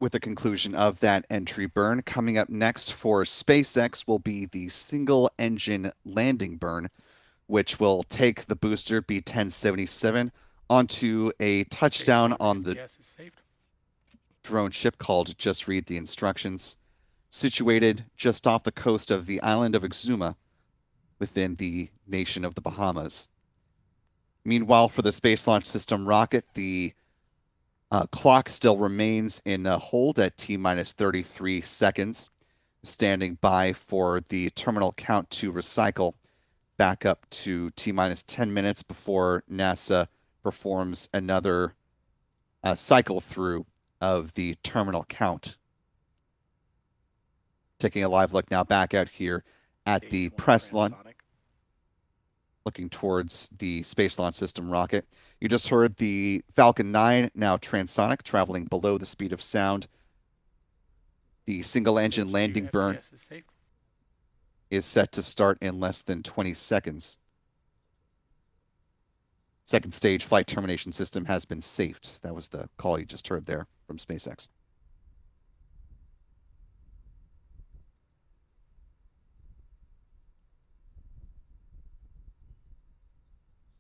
With the conclusion of that entry burn, coming up next for SpaceX will be the single engine landing burn, which will take the booster B-1077 onto a touchdown on the drone ship called Just Read the Instructions, situated just off the coast of the island of Exuma within the nation of the Bahamas. Meanwhile, for the Space Launch System rocket, the clock still remains in hold at T minus 33 seconds, standing by for the terminal count to recycle back up to T minus 10 minutes before NASA performs another cycle through of the terminal count. Taking a live look now back out here at the press launch, looking towards the Space Launch System rocket. You just heard the Falcon 9, now transonic, traveling below the speed of sound The single engine Stage 2 landing burn FTS is safe. is set to start in less than 20 seconds. Second stage flight termination system has been safed. That was the call you just heard there from SpaceX.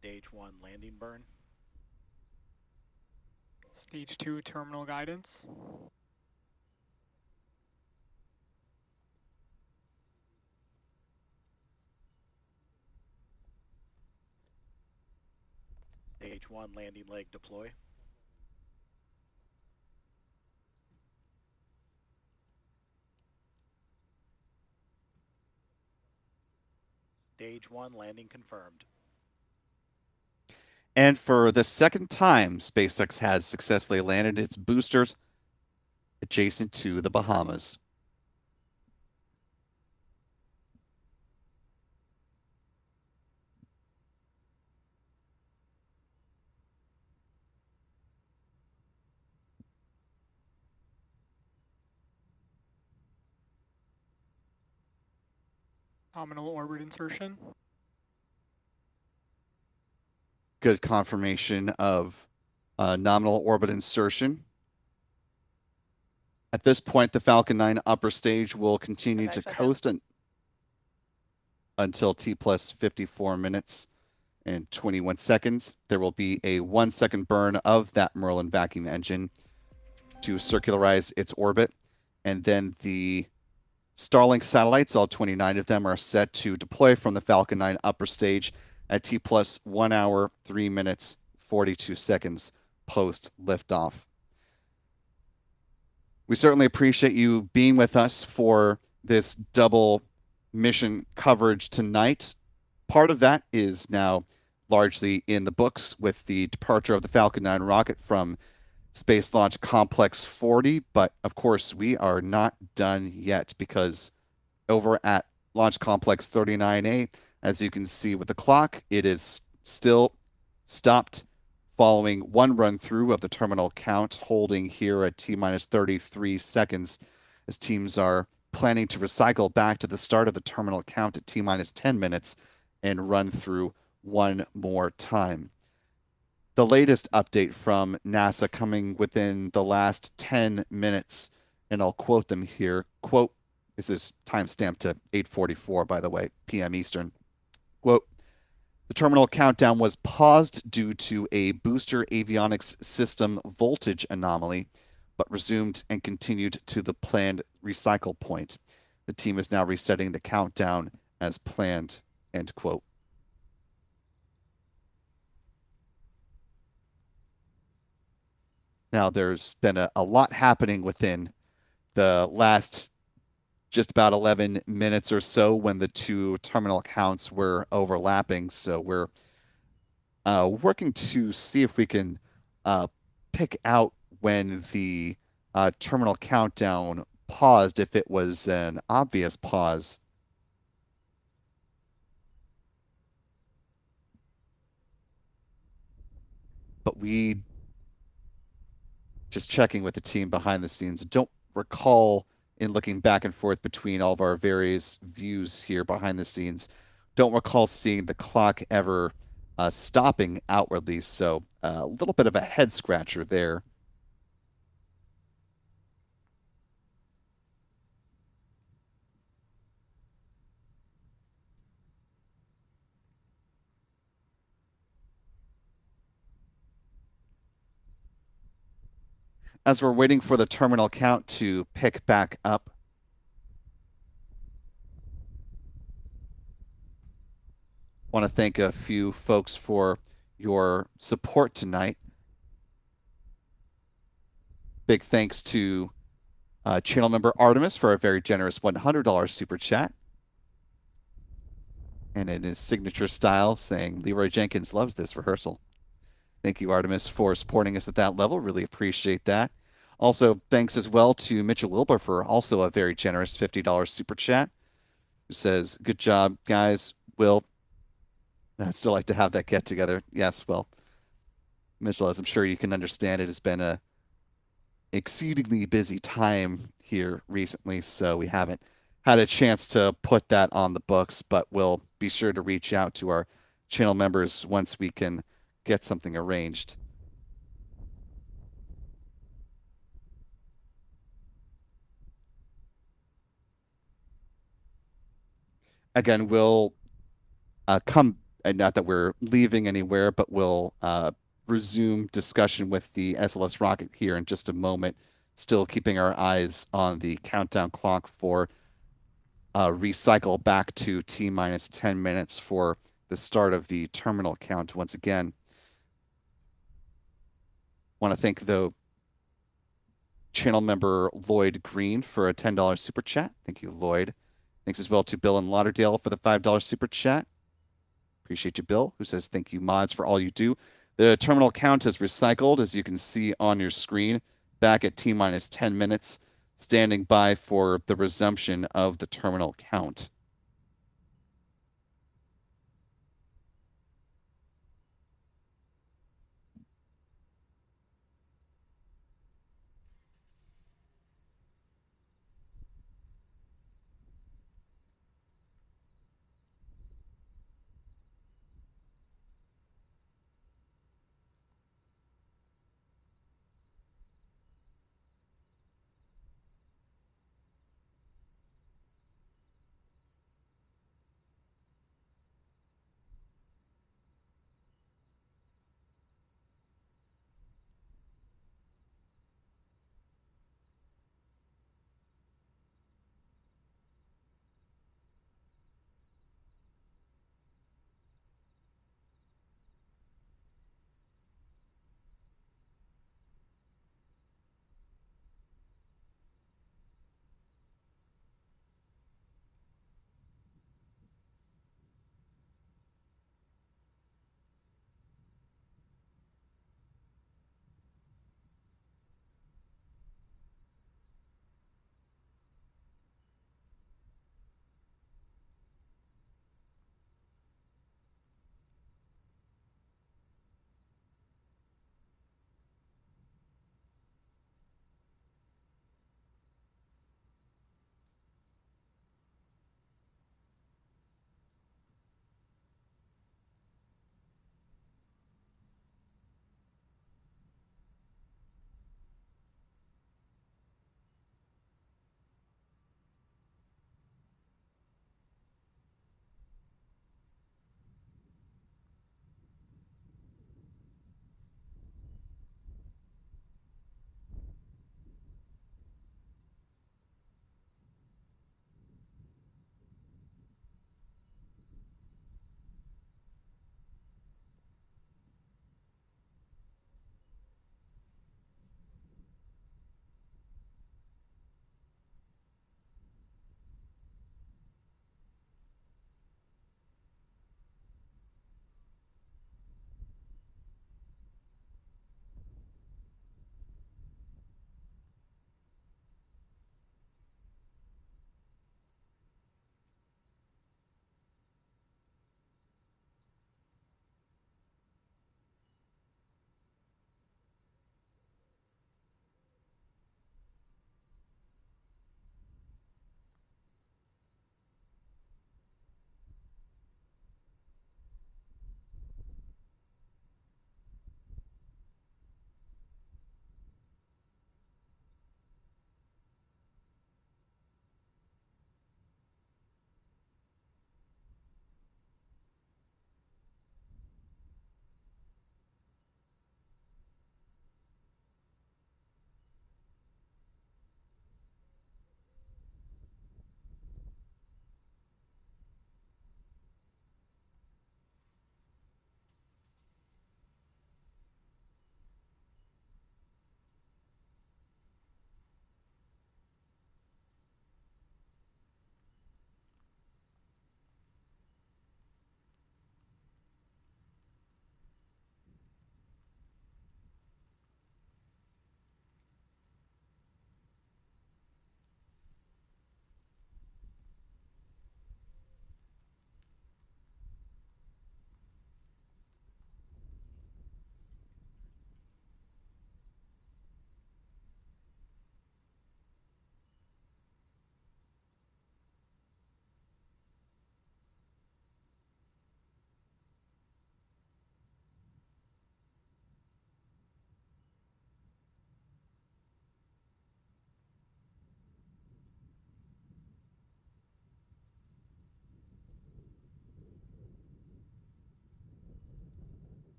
Stage 1 landing burn. Stage 2 terminal guidance. Stage 1 landing leg deploy. Stage 1 landing confirmed. And for the second time, SpaceX has successfully landed its boosters adjacent to the Bahamas. Nominal orbit insertion. Good confirmation of nominal orbit insertion. At this point, the Falcon 9 upper stage will continue to coast until T plus 54 minutes and 21 seconds. There will be a 1 second burn of that Merlin vacuum engine to circularize its orbit. And then the Starlink satellites, all 29 of them, are set to deploy from the Falcon 9 upper stage at T plus 1 hour, 3 minutes, 42 seconds post liftoff. We certainly appreciate you being with us for this double mission coverage tonight. Part of that is now largely in the books with the departure of the Falcon 9 rocket from Space Launch Complex 40, but of course we are not done yet, because over at Launch Complex 39A, as you can see with the clock, it is still stopped following one run through of the terminal count, holding here at T minus 33 seconds, as teams are planning to recycle back to the start of the terminal count at T minus 10 minutes and run through one more time. The latest update from NASA coming within the last 10 minutes, and I'll quote them here. Quote, this is timestamped to 8:44, by the way, p.m. Eastern. Quote, the terminal countdown was paused due to a booster avionics system voltage anomaly, but resumed and continued to the planned recycle point. The team is now resetting the countdown as planned, end quote. Now, there's been a lot happening within the last just about 11 minutes or so when the two terminal counts were overlapping. So we're working to see if we can pick out when the terminal countdown paused, if it was an obvious pause. But we, just checking with the team behind the scenes, don't recall, in looking back and forth between all of our various views here behind the scenes, don't recall seeing the clock ever stopping outwardly. So a little bit of a head scratcher there. As we're waiting for the terminal count to pick back up, want to thank a few folks for your support tonight. Big thanks to channel member Artemis for a very generous $100 super chat. And in his signature style, saying, Leroy Jenkins loves this rehearsal. Thank you, Artemis, for supporting us at that level. Really appreciate that. Also, thanks as well to Mitchell Wilbur for also a very generous $50 super chat, who says, good job, guys. Will, I'd still like to have that get together. Yes, well, Mitchell, as I'm sure you can understand, it has been a exceedingly busy time here recently, so we haven't had a chance to put that on the books, but we'll be sure to reach out to our channel members once we can get something arranged. Again, we'll come, and not that we're leaving anywhere, but we'll resume discussion with the SLS rocket here in just a moment, still keeping our eyes on the countdown clock for recycle back to T minus 10 minutes for the start of the terminal count once again. Want to thank, though, channel member Lloyd Green for a $10 super chat. Thank you, Lloyd. Thanks as well to Bill in Lauderdale for the $5 super chat. Appreciate you, Bill, who says, thank you, mods, for all you do. The terminal count is recycled, as you can see on your screen, back at T minus 10 minutes, standing by for the resumption of the terminal count.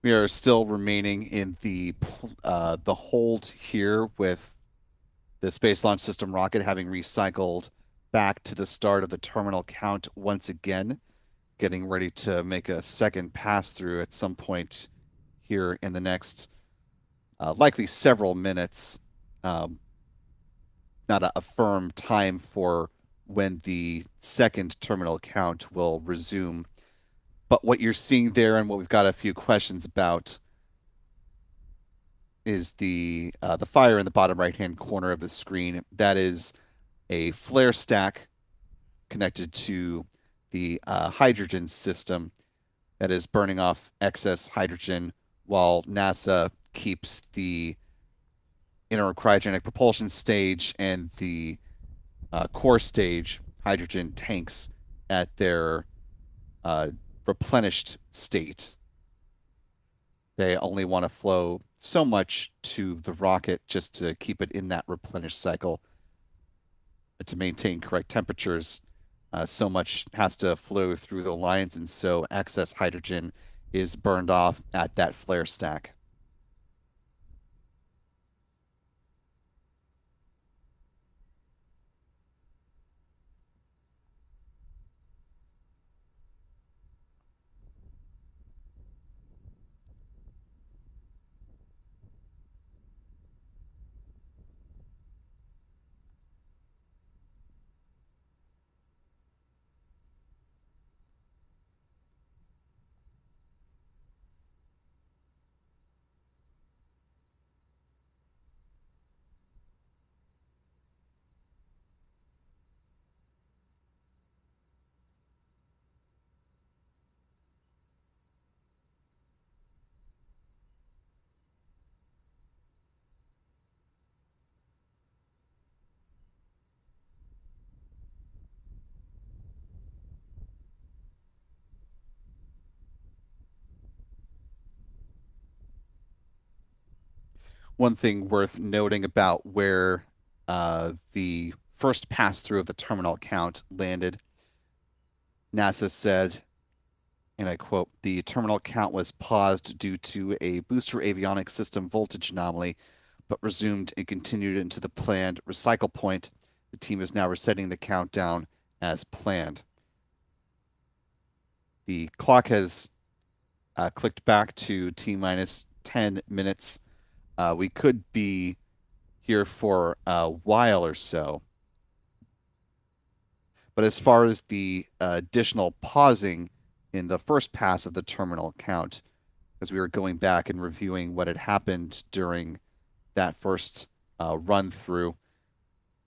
We are still remaining in the hold here with the Space Launch System rocket having recycled back to the start of the terminal count once again, getting ready to make a second pass through at some point here in the next likely several minutes. Not a firm time for when the second terminal count will resume. But what you're seeing there and what we've got a few questions about is the fire in the bottom right-hand corner of the screen. That is a flare stack connected to the hydrogen system that is burning off excess hydrogen while NASA keeps the inner cryogenic propulsion stage and the core stage hydrogen tanks at their uh, replenished state. They only want to flow so much to the rocket just to keep it in that replenished cycle to maintain correct temperatures. So much has to flow through the lines, and so excess hydrogen is burned off at that flare stack. One thing worth noting about where the first pass through of the terminal count landed, NASA said, and I quote, the terminal count was paused due to a booster avionics system voltage anomaly, but resumed and continued into the planned recycle point. The team is now resetting the countdown as planned. The clock has clicked back to T minus 10 minutes. We could be here for a while or so. But as far as the additional pausing in the first pass of the terminal count, as we were going back and reviewing what had happened during that first run through,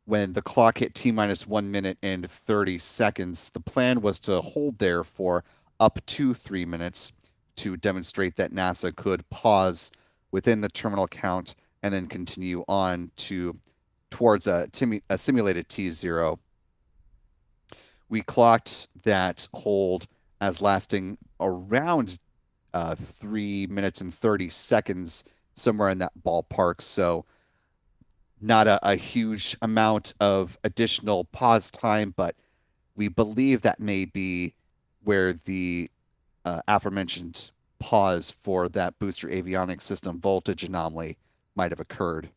when the clock hit T minus 1 minute and 30 seconds, the plan was to hold there for up to 3 minutes to demonstrate that NASA could pause within the terminal count and then continue on towards a simulated T0. We clocked that hold as lasting around 3 minutes and 30 seconds, somewhere in that ballpark. So not a huge amount of additional pause time, but we believe that may be where the aforementioned pause for that booster avionics system voltage anomaly might have occurred.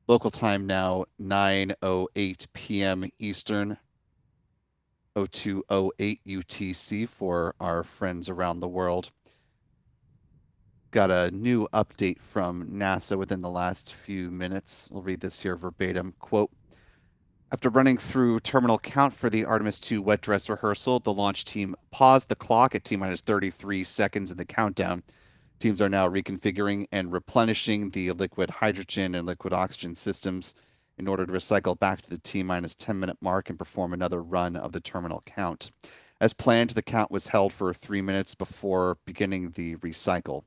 Local time now 9:08 p.m. Eastern, 02:08 UTC for our friends around the world. Got a new update from NASA within the last few minutes. We'll read this here verbatim. Quote, after running through terminal count for the Artemis 2 wet dress rehearsal, the launch team paused the clock at T-minus 33 seconds in the countdown. Teams are now reconfiguring and replenishing the liquid hydrogen and liquid oxygen systems in order to recycle back to the T-minus 10-minute mark and perform another run of the terminal count. As planned, the count was held for 3 minutes before beginning the recycle.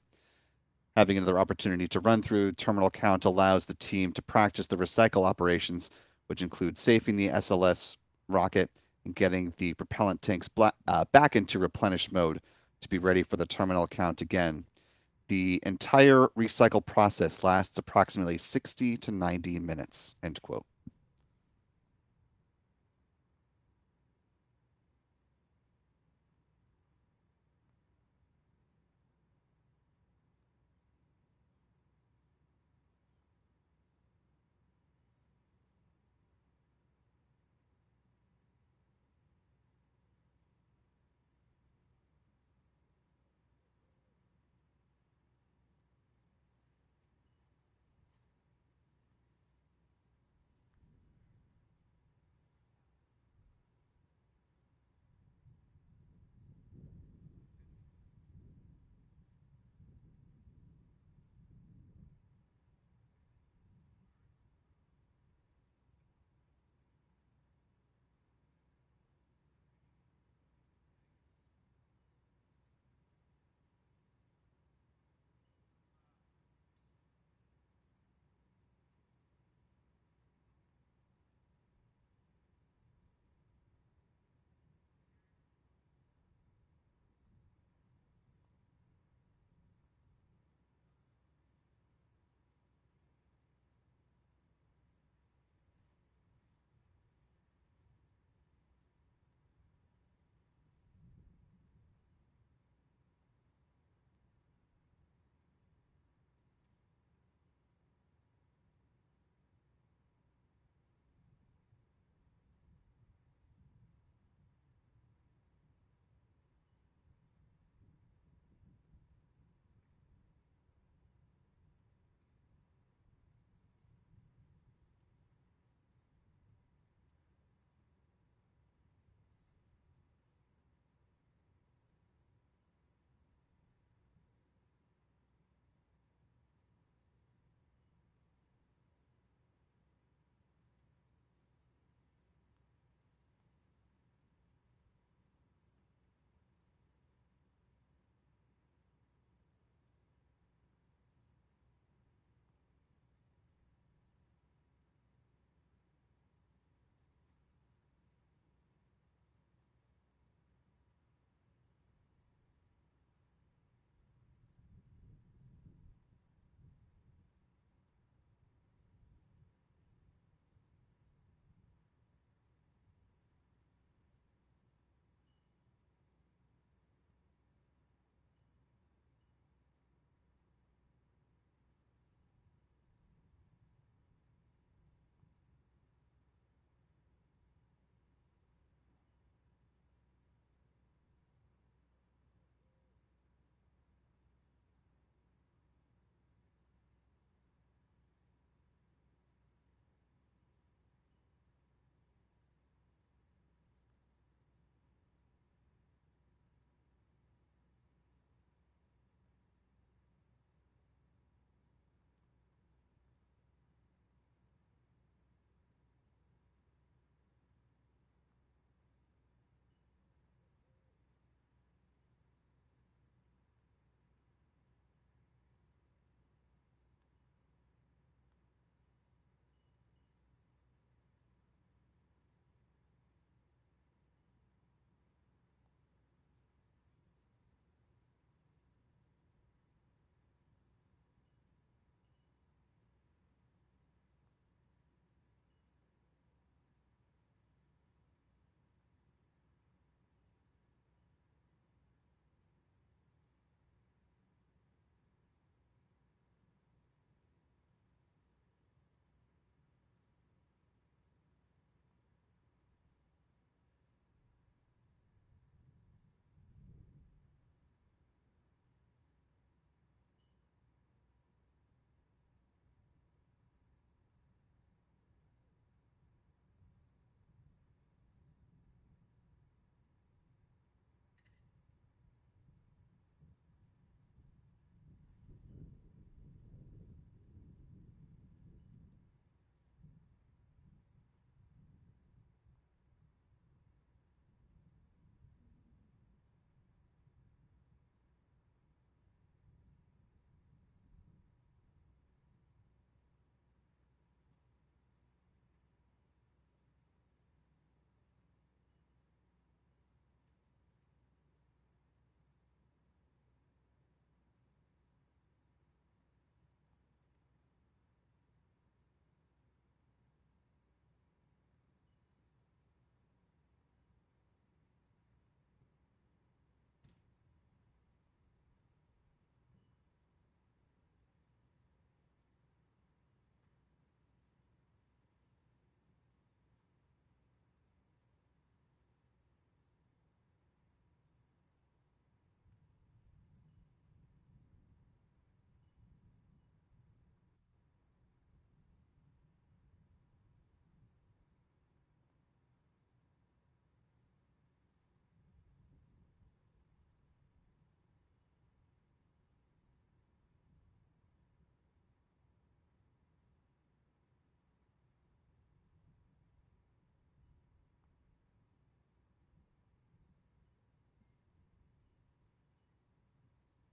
Having another opportunity to run through terminal count allows the team to practice the recycle operations, which include safing the SLS rocket and getting the propellant tanks back into replenish mode to be ready for the terminal count again. The entire recycle process lasts approximately 60 to 90 minutes, end quote.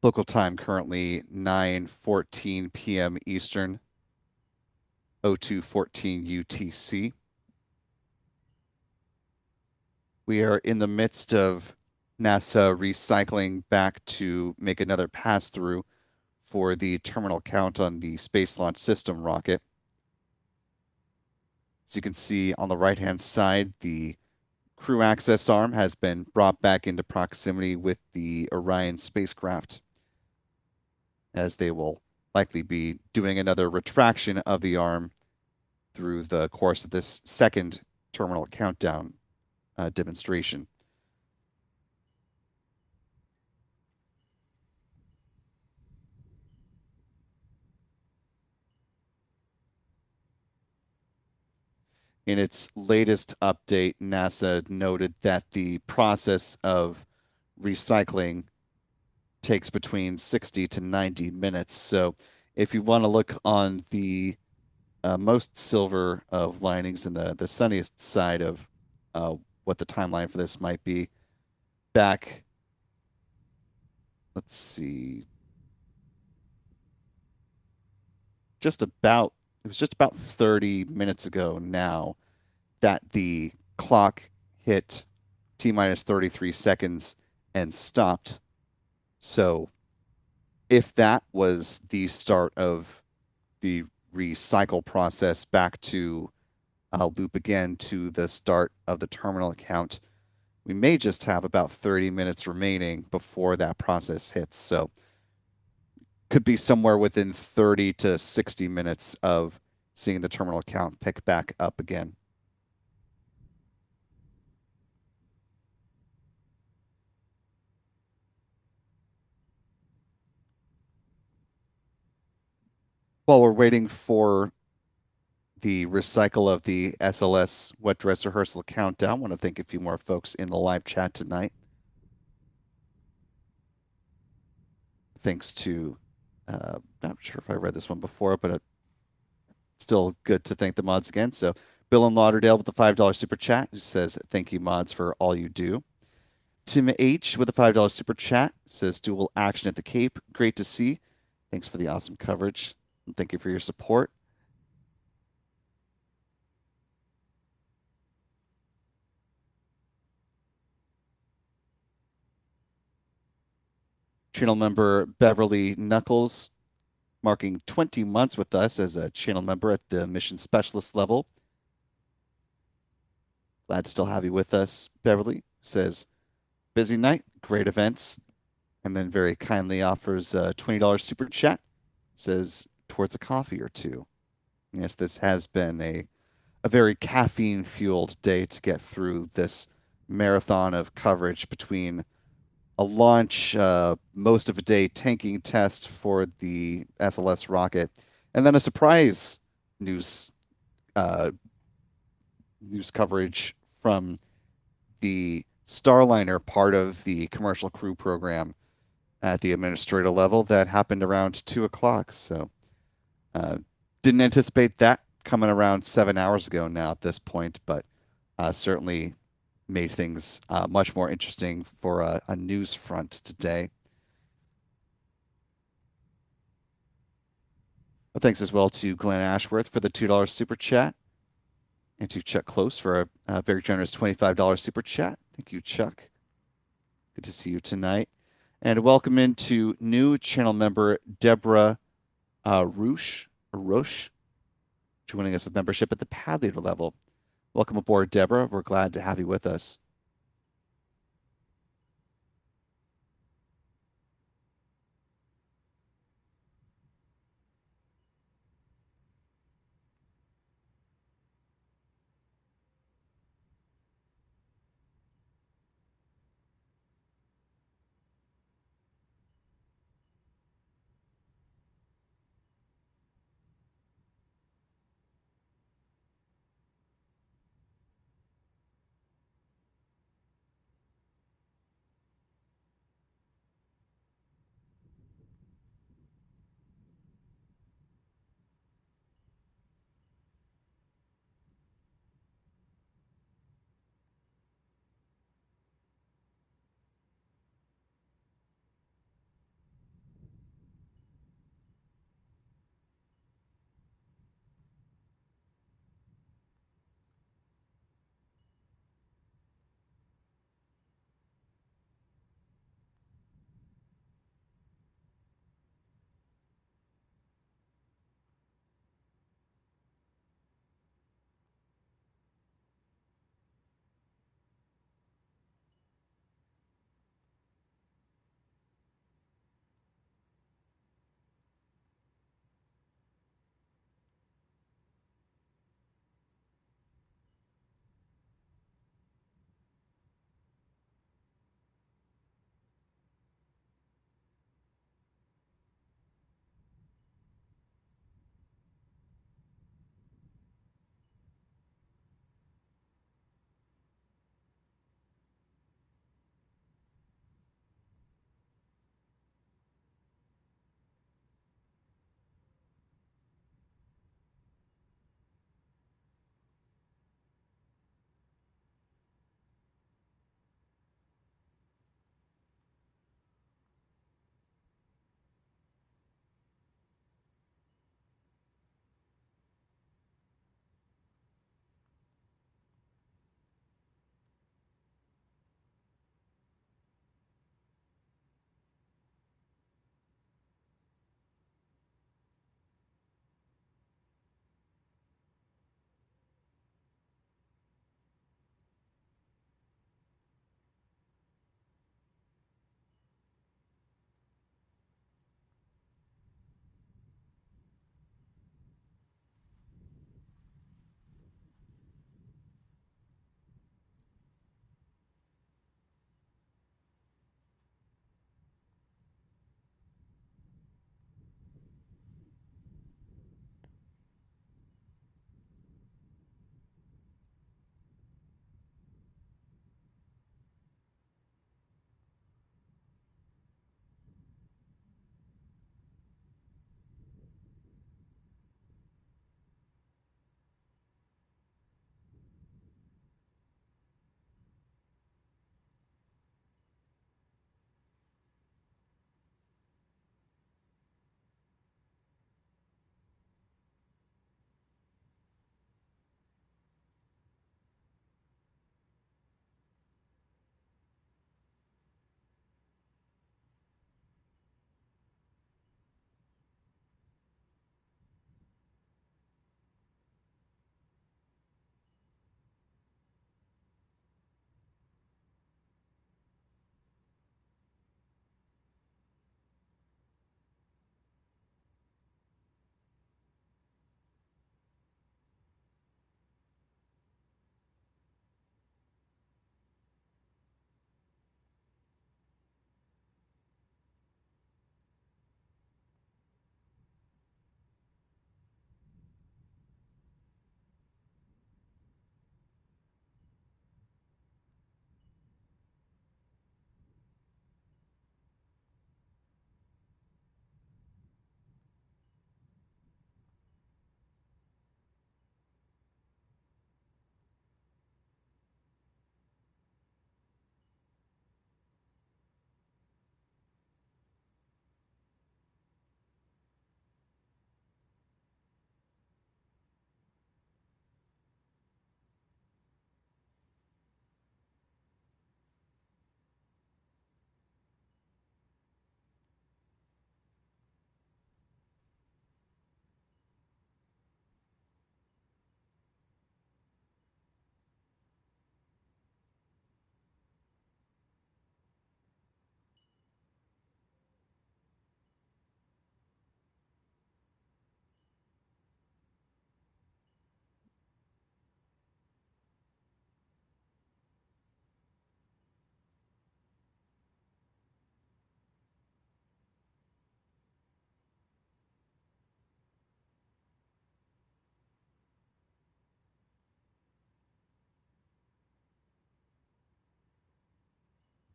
local time currently 9:14 p.m. Eastern, 02:14 UTC. We are in the midst of NASA recycling back to make another pass through for the terminal count on the Space Launch System rocket. As you can see on the right-hand side, the crew access arm has been brought back into proximity with the Orion spacecraft, as they will likely be doing another retraction of the arm through the course of this second terminal countdown demonstration. In its latest update, NASA noted that the process of recycling takes between 60 to 90 minutes. So if you want to look on the most silver of linings and the sunniest side of what the timeline for this might be, back, let's see, it was just about 30 minutes ago now that the clock hit T minus 33 seconds and stopped. So if that was the start of the recycle process back to loop again to the start of the terminal account, we may just have about 30 minutes remaining before that process hits. So could be somewhere within 30 to 60 minutes of seeing the terminal count pick back up again. While we're waiting for the recycle of the SLS wet dress rehearsal countdown, I want to thank a few more folks in the live chat tonight. Thanks to, not sure if I read this one before, but still good to thank the mods again. So Bill in Lauderdale with the $5 super chat, who says, thank you, mods, for all you do. Tim H with a $5 super chat says, dual action at the Cape. Great to see. Thanks for the awesome coverage. And thank you for your support. Channel member Beverly Knuckles, marking 20 months with us as a channel member at the mission specialist level. Glad to still have you with us, Beverly. Says, busy night, great events. And then very kindly offers a $20 super chat. Says, towards a coffee or two. Yes, this has been a very caffeine-fueled day to get through this marathon of coverage between a launch, most of a day tanking test for the SLS rocket, and then a surprise news coverage from the Starliner part of the commercial crew program at the administrator level that happened around 2 o'clock. So didn't anticipate that coming around 7 hours ago now at this point, but certainly made things much more interesting for a news front today. Well, thanks as well to Glenn Ashworth for the $2 super chat, and to Chuck Close for a very generous $25 super chat. Thank you, Chuck. Good to see you tonight. And welcome into new channel member Deborah Roche, joining us with membership at the pad leader level. Welcome aboard, Deborah. We're glad to have you with us.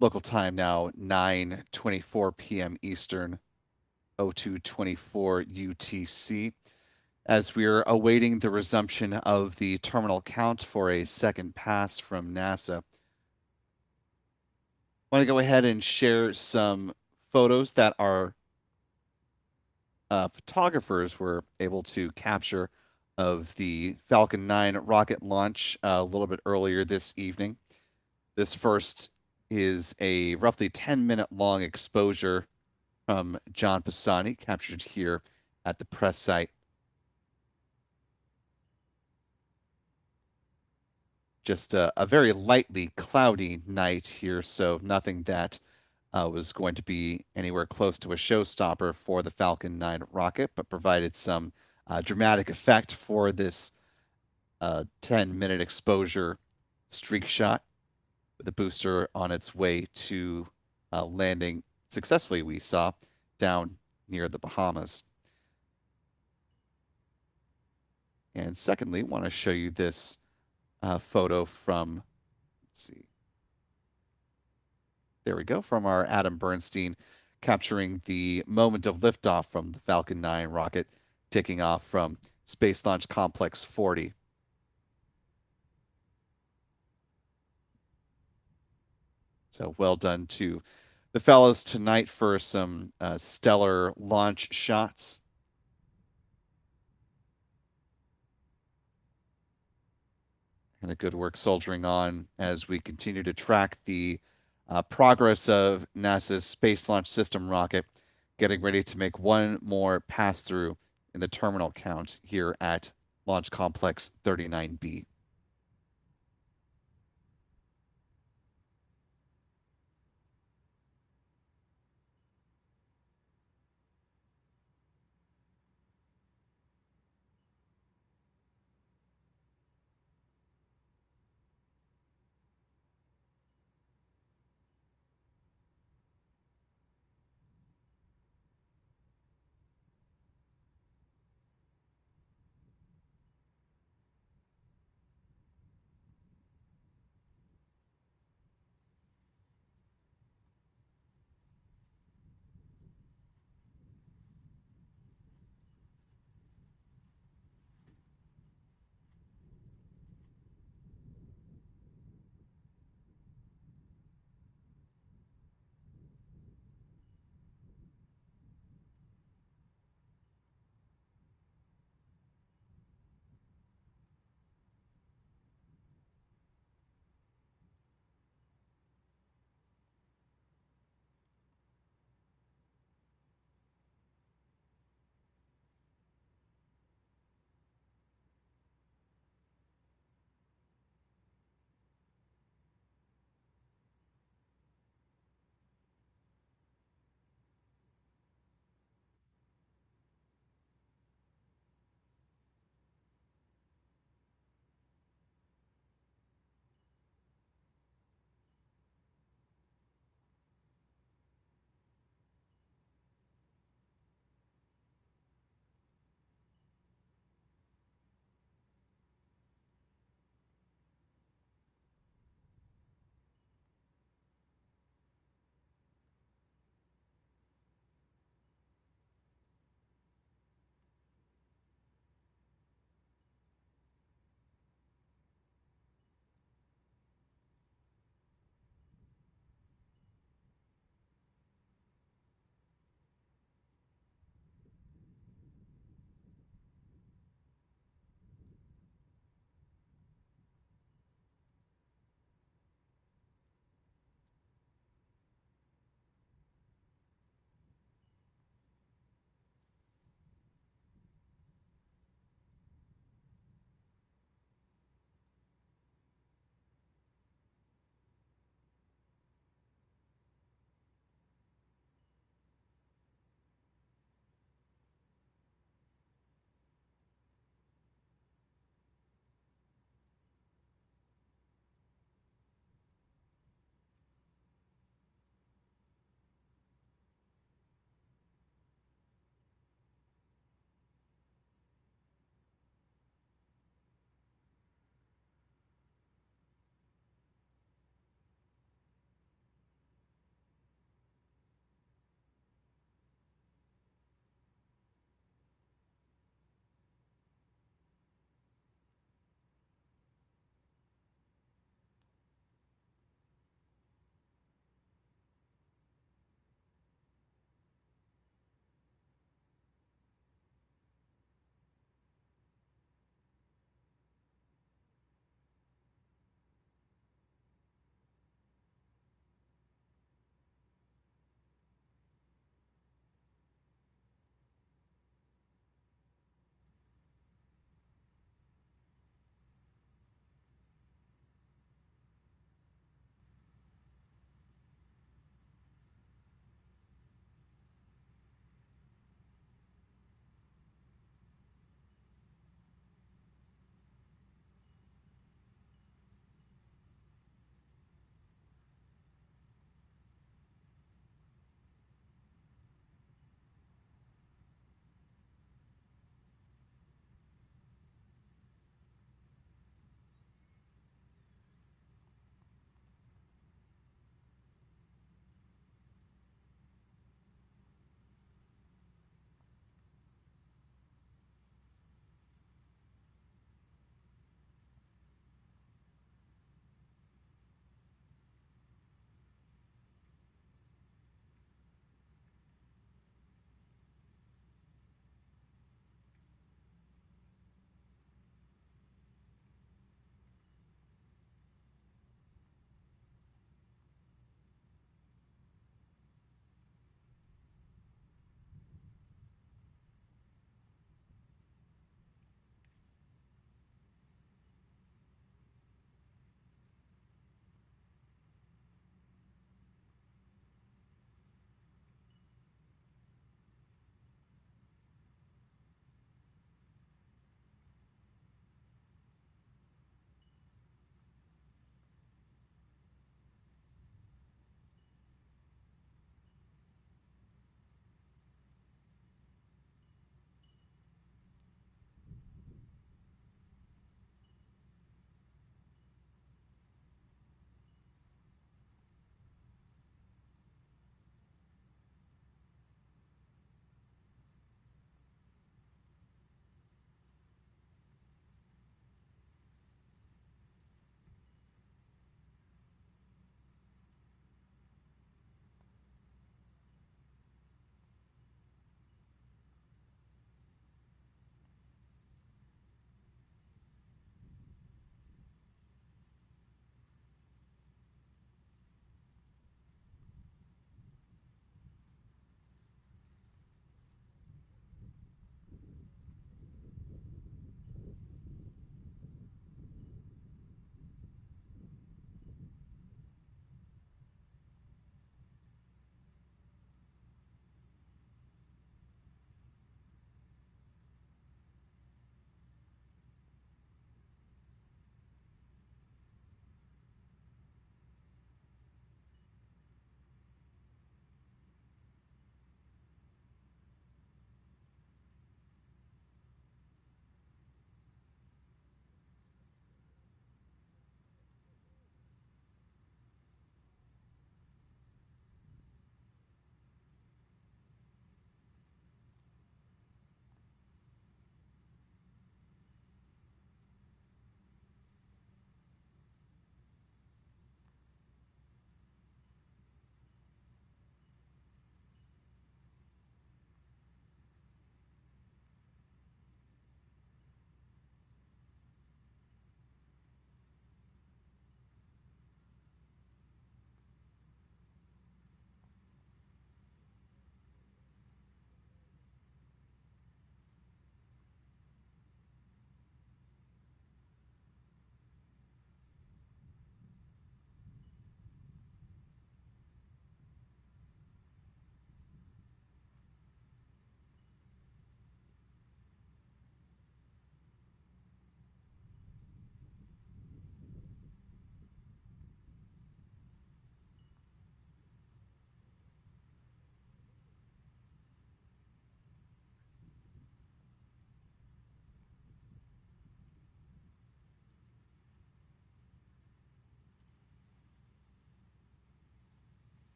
local time now, 9:24 p.m. Eastern, 02:24 UTC, as we're awaiting the resumption of the terminal count for a second pass from NASA. I want to go ahead and share some photos that our photographers were able to capture of the Falcon 9 rocket launch a little bit earlier this evening. This first is a roughly 10-minute long exposure from John Pisani, captured here at the press site. Just a very lightly cloudy night here, so nothing that was going to be anywhere close to a showstopper for the Falcon 9 rocket, but provided some dramatic effect for this 10-minute exposure streak shot with the booster on its way to landing successfully, we saw, down near the Bahamas. And secondly, want to show you this photo from, let's see, there we go, from our Adam Bernstein, capturing the moment of liftoff from the Falcon 9 rocket taking off from Space Launch Complex 40. So well done to the fellas tonight for some stellar launch shots. And a good work soldiering on as we continue to track the progress of NASA's Space Launch System rocket, getting ready to make one more pass through in the terminal count here at Launch Complex 39B.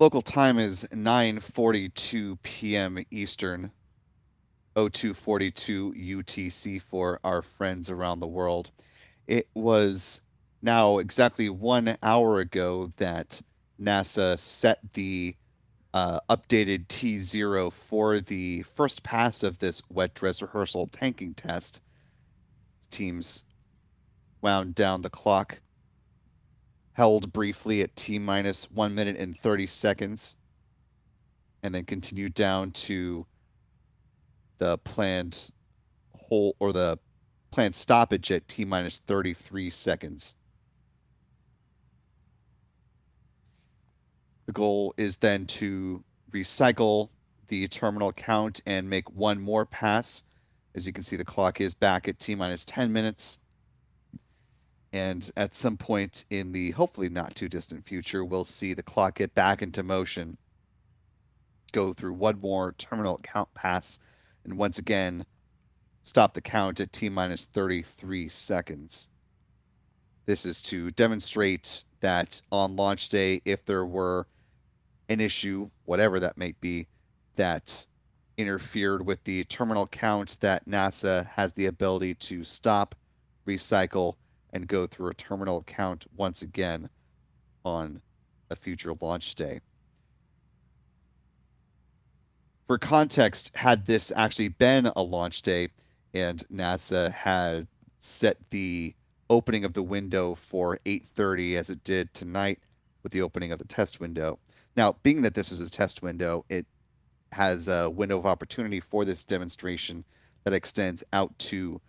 Local time is 9:42 p.m. Eastern, 0242 UTC for our friends around the world. It was now exactly 1 hour ago that NASA set the updated T0 for the first pass of this wet dress rehearsal tanking test. Teams wound down the clock, held briefly at T minus 1 minute and 30 seconds, and then continued down to the planned hole or the planned stoppage at T minus 33 seconds. The goal is then to recycle the terminal count and make one more pass. As you can see, the clock is back at T minus 10 minutes. And at some point in the hopefully not too distant future, we'll see the clock get back into motion, go through one more terminal count pass, and once again stop the count at T minus 33 seconds. This is to demonstrate that on launch day, if there were an issue, whatever that may be, that interfered with the terminal count, that NASA has the ability to stop, recycle, and go through a terminal count once again on a future launch day. For context, had this actually been a launch day and NASA had set the opening of the window for 8:30 as it did tonight with the opening of the test window. Now, being that this is a test window, it has a window of opportunity for this demonstration that extends out to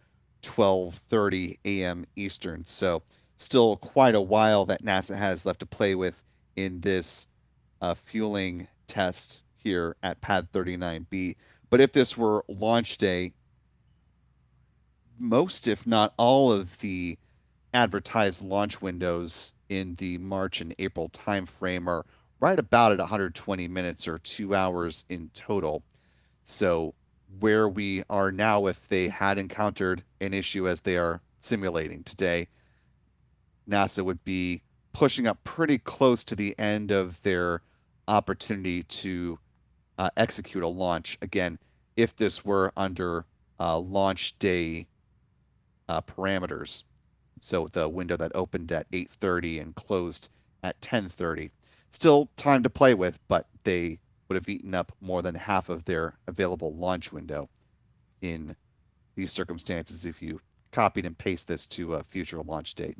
12:30 a.m. Eastern. So, still quite a while that NASA has left to play with in this fueling test here at Pad 39B. But if this were launch day, most, if not all, of the advertised launch windows in the March and April timeframe are right about at 120 minutes or 2 hours in total. So, where we are now, if they had encountered an issue as they are simulating today, NASA would be pushing up pretty close to the end of their opportunity to execute a launch. Again, if this were under launch day parameters. So the window that opened at 8:30 and closed at 10:30. Still time to play with, but they would have eaten up more than half of their available launch window in these circumstances if you copied and paste this to a future launch date.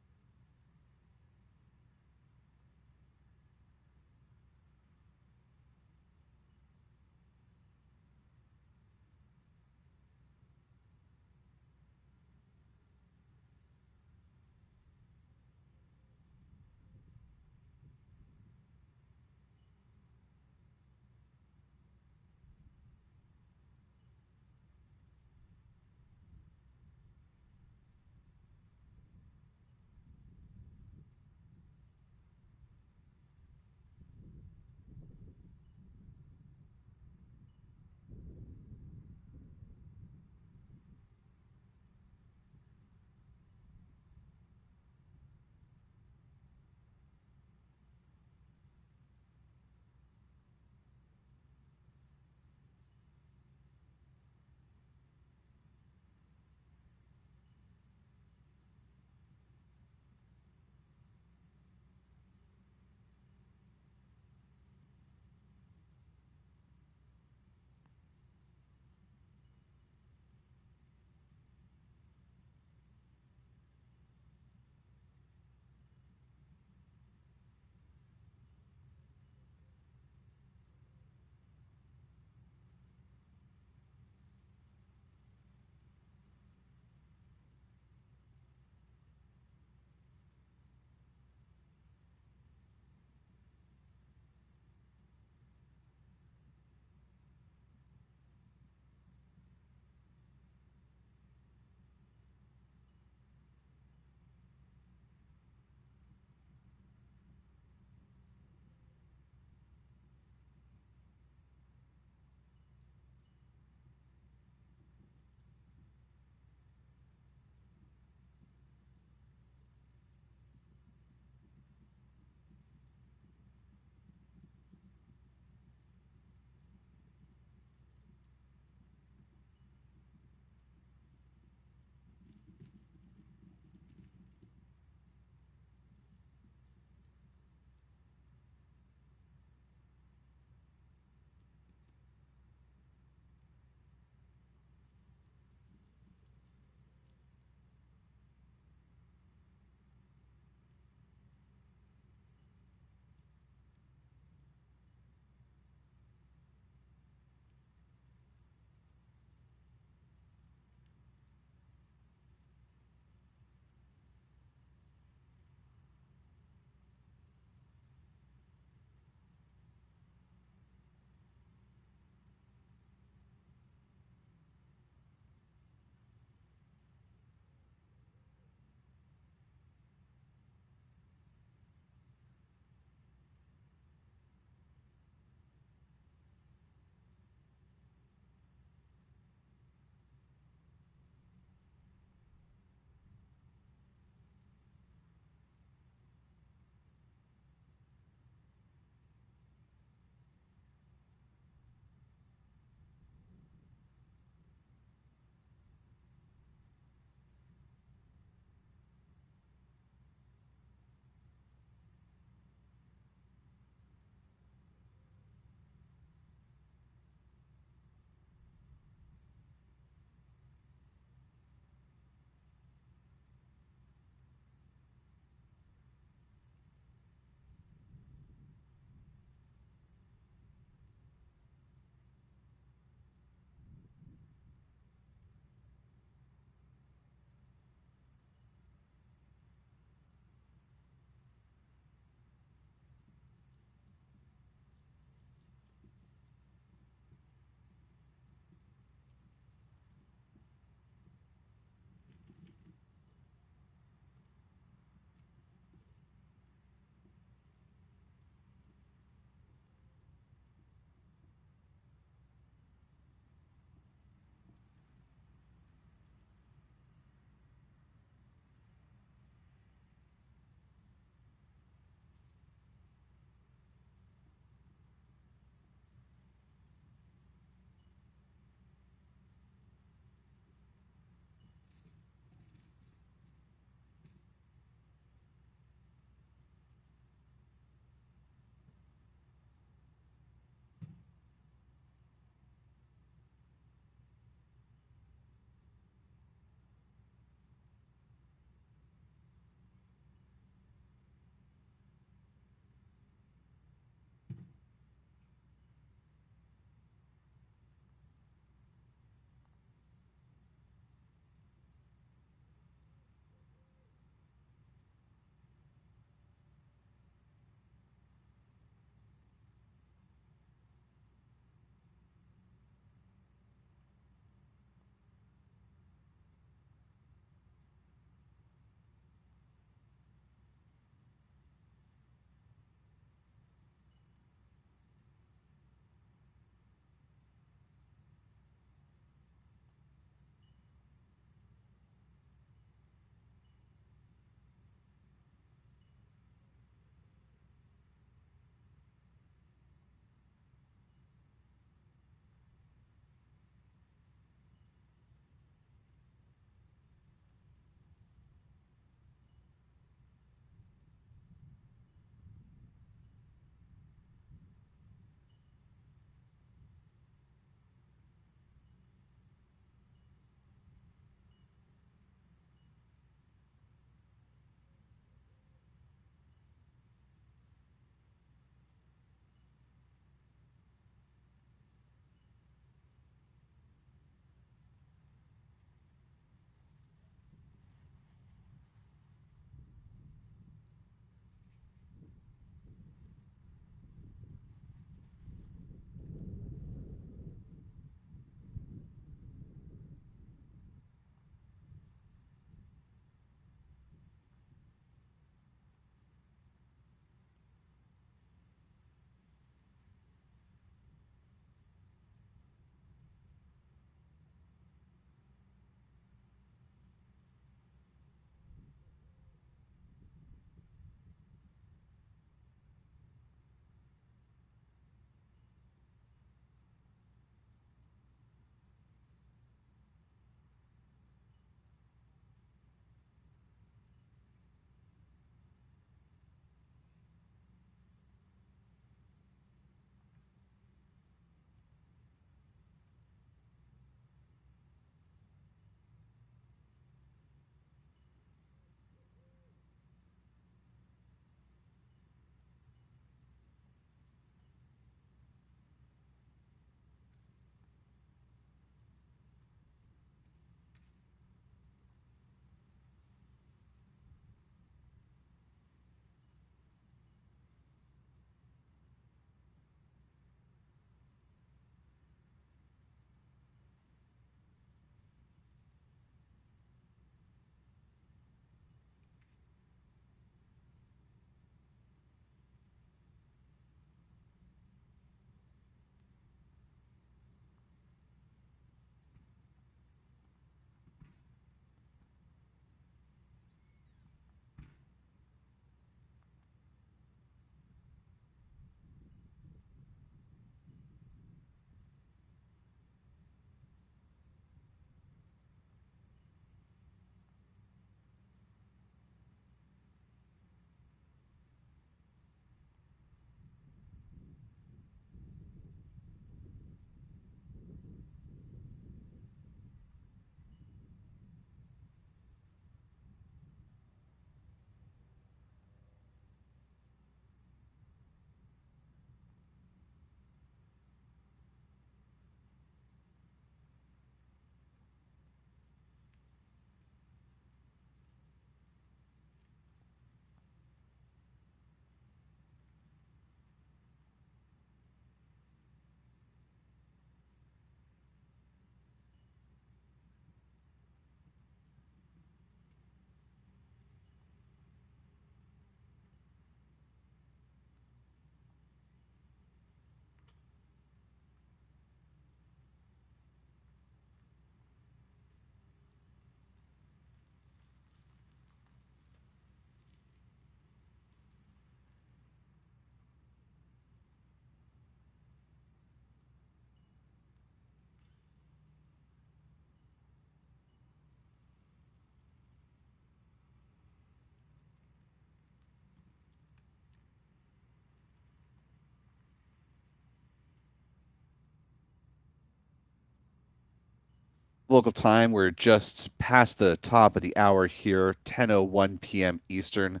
local time, we're just past the top of the hour here, 10:01 p.m. Eastern,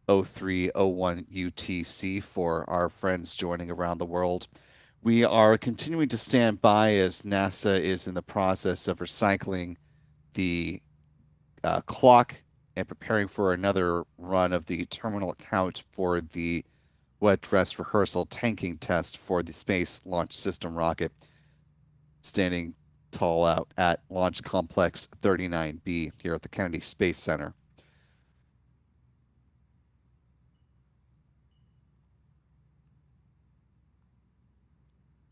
03:01 UTC for our friends joining around the world. We are continuing to stand by as NASA is in the process of recycling the clock and preparing for another run of the terminal count for the wet dress rehearsal tanking test for the Space Launch System rocket, standing tall out at Launch Complex 39B here at the Kennedy Space Center.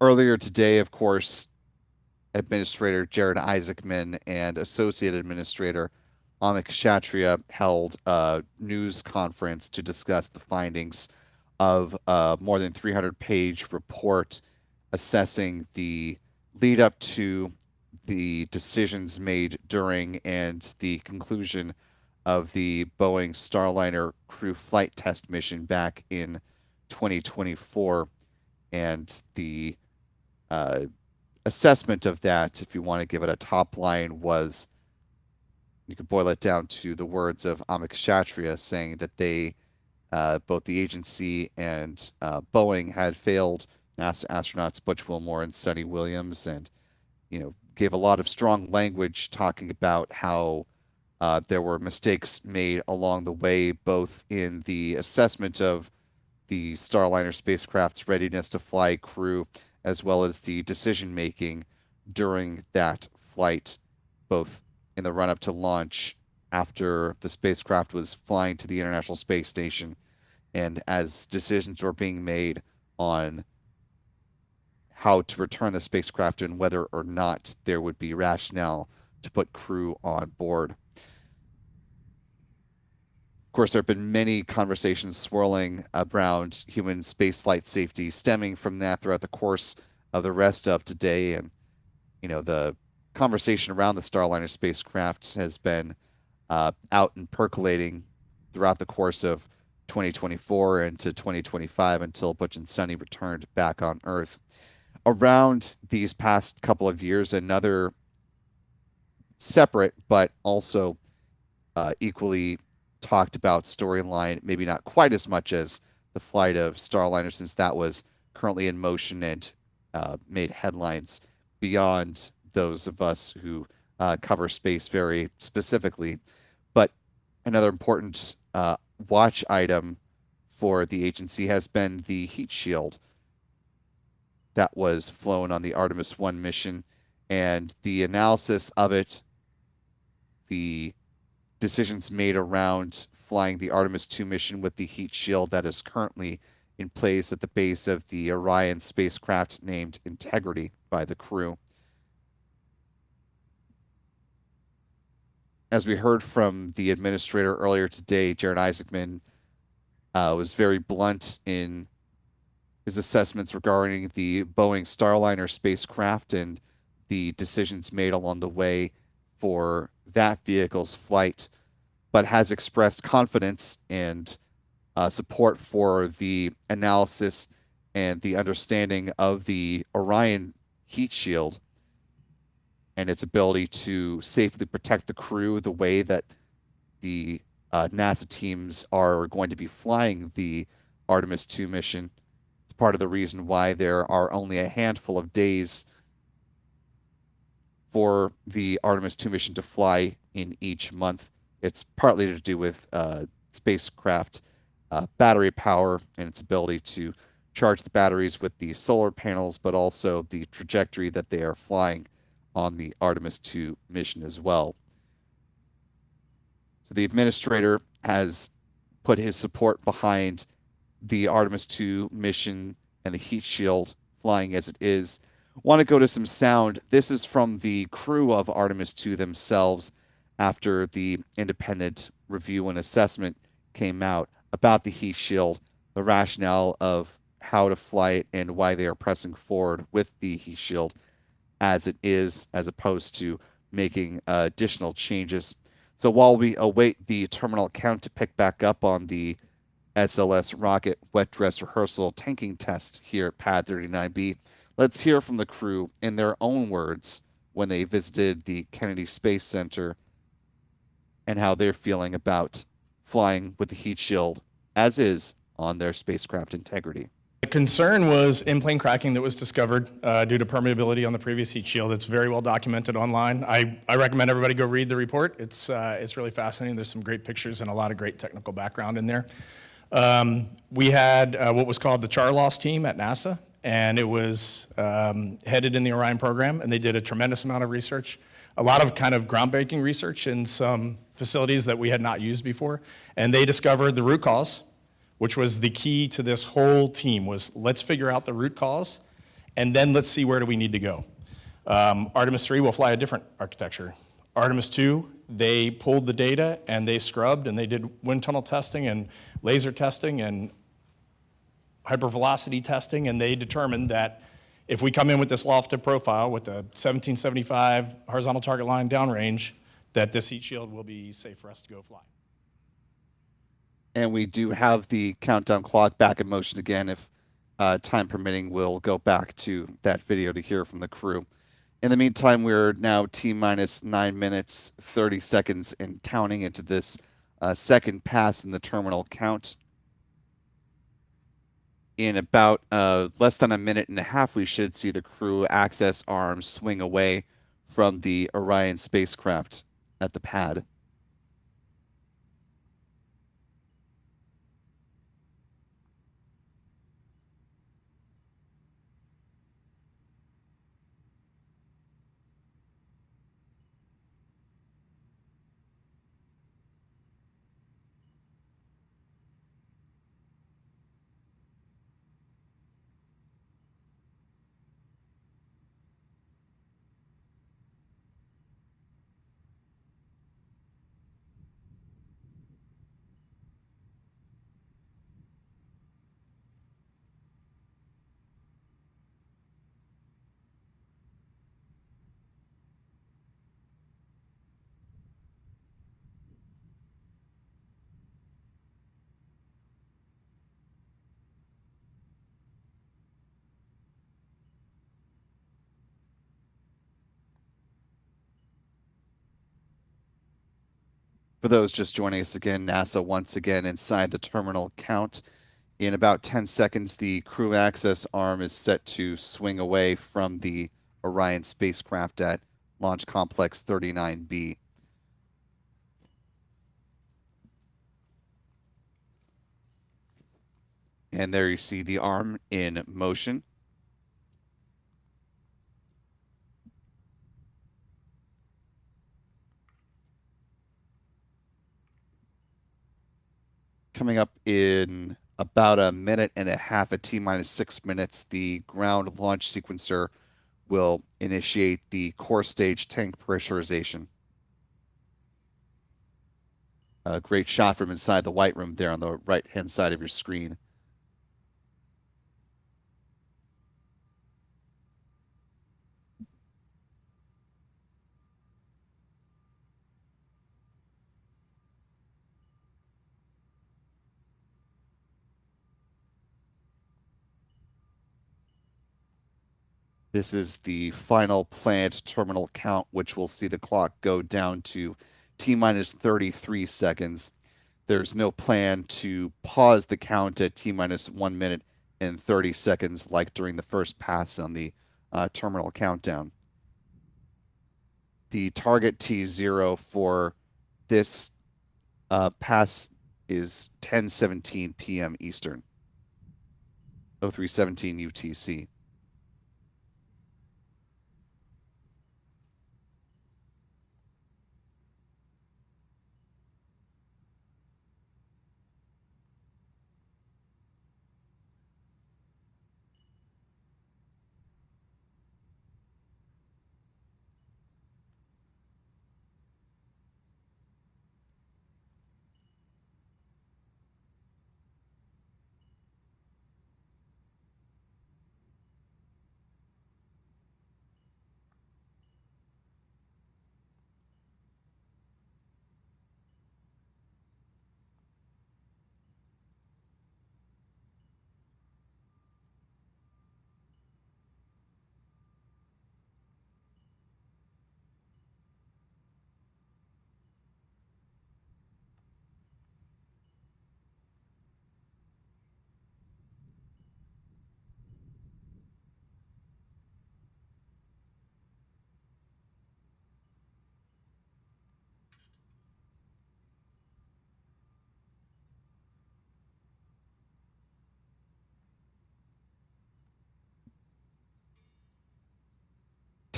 Earlier today, of course, Administrator Jared Isaacman and Associate Administrator Amit Kshatriya held a news conference to discuss the findings of a more than 300-page report assessing the lead up to the decisions made during and the conclusion of the Boeing Starliner crew flight test mission back in 2024, and the assessment of that, if you want to give it a top line, was you could boil it down to the words of Amit Kshatriya saying that they, both the agency and Boeing, had failed NASA astronauts Butch Wilmore and Sonny Williams, and gave a lot of strong language talking about how there were mistakes made along the way, both in the assessment of the Starliner spacecraft's readiness to fly crew, as well as the decision making during that flight, both in the run up to launch after the spacecraft was flying to the International Space Station, and as decisions were being made on how to return the spacecraft and whether or not there would be rationale to put crew on board. Of course, there have been many conversations swirling around human spaceflight safety stemming from that throughout the course of the rest of today. And, the conversation around the Starliner spacecraft has been out and percolating throughout the course of 2024 into 2025 until Butch and Sonny returned back on Earth. Around these past couple of years, another separate but also equally talked about storyline, maybe not quite as much as the flight of Starliner, since that was currently in motion and made headlines beyond those of us who cover space very specifically. But another important watch item for the agency has been the heat shield that was flown on the Artemis 1 mission, and the analysis of it, the decisions made around flying the Artemis 2 mission with the heat shield that is currently in place at the base of the Orion spacecraft named Integrity by the crew. As we heard from the administrator earlier today, Jared Isaacman was very blunt in his assessments regarding the Boeing Starliner spacecraft and the decisions made along the way for that vehicle's flight, but has expressed confidence and support for the analysis and the understanding of the Orion heat shield and its ability to safely protect the crew the way that the NASA teams are going to be flying the Artemis 2 mission. It's part of the reason why there are only a handful of days for the Artemis 2 mission to fly in each month. It's partly to do with spacecraft battery power and its ability to charge the batteries with the solar panels, but also the trajectory that they are flying on the Artemis 2 mission as well. So the administrator has put his support behind the Artemis 2 mission and the heat shield flying as it is. Want to go to some sound. This is from the crew of Artemis 2 themselves after the independent review and assessment came out about the heat shield, the rationale of how to fly it, and why they are pressing forward with the heat shield as it is, as opposed to making additional changes. So while we await the terminal count to pick back up on the SLS rocket wet dress rehearsal tanking test here at Pad 39B, let's hear from the crew in their own words when they visited the Kennedy Space Center and how they're feeling about flying with the heat shield as is on their spacecraft integrity. The concern was in-plane cracking that was discovered due to permeability on the previous heat shield. It's very well documented online. I recommend everybody go read the report. It's really fascinating. There's some great pictures and a lot of great technical background in there. We had what was called the CHAR-LOS team at NASA, and it was headed in the Orion program, and they did a tremendous amount of research, a lot of kind of groundbreaking research in some facilities that we had not used before, and they discovered the root cause, which was the key to this whole team, was let's figure out the root cause, and then let's see where do we need to go. Artemis 3 will fly a different architecture. Artemis 2, they pulled the data and they scrubbed and they did wind tunnel testing and laser testing and hypervelocity testing, and they determined that if we come in with this lofted profile with a 1775 horizontal target line downrange, that this heat shield will be safe for us to go fly. And we do have the countdown clock back in motion again. If time permitting, we'll go back to that video to hear from the crew. In the meantime, we're now T-minus 9 minutes, 30 seconds and counting into this second pass in the terminal count. In about less than a minute and a half, we should see the crew access arms swing away from the Orion spacecraft at the pad. For those just joining us again, NASA once again inside the terminal count. In about 10 seconds, the crew access arm is set to swing away from the Orion spacecraft at Launch Complex 39B. And there you see the arm in motion. Coming up in about a minute and a half, at T-minus 6 minutes, the ground launch sequencer will initiate the core stage tank pressurization. A great shot from inside the white room there on the right-hand side of your screen. This is the final planned terminal count, which will see the clock go down to T-minus 33 seconds. There's no plan to pause the count at T-minus 1 minute and 30 seconds like during the first pass on the terminal countdown. The target T0 for this pass is 10:17 p.m. Eastern, 0317 UTC.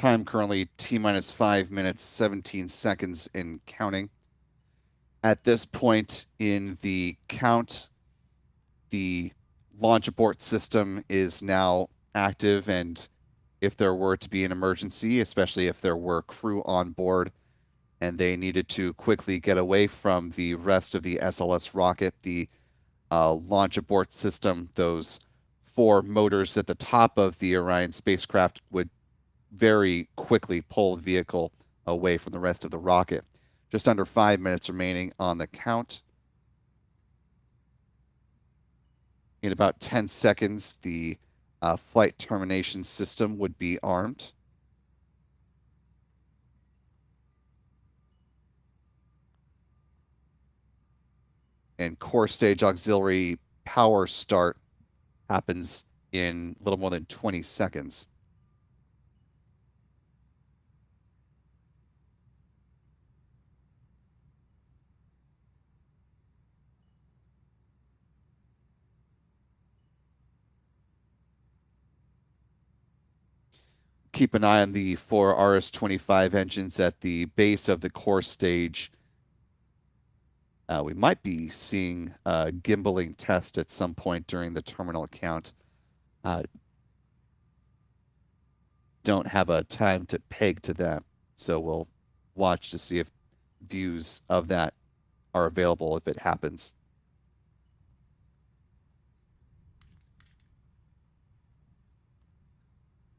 Time currently T minus 5 minutes, 17 seconds and counting. At this point in the count, the launch abort system is now active, and if there were to be an emergency, especially if there were crew on board and they needed to quickly get away from the rest of the SLS rocket, the launch abort system, those 4 motors at the top of the Orion spacecraft would very quickly pull the vehicle away from the rest of the rocket. Just under 5 minutes remaining on the count. In about 10 seconds, the flight termination system would be armed. And core stage auxiliary power start happens in a little more than 20 seconds. Keep an eye on the 4 RS-25 engines at the base of the core stage. We might be seeing a gimbaling test at some point during the terminal count. Don't have a time to peg to that, so we'll watch to see if views of that are available if it happens.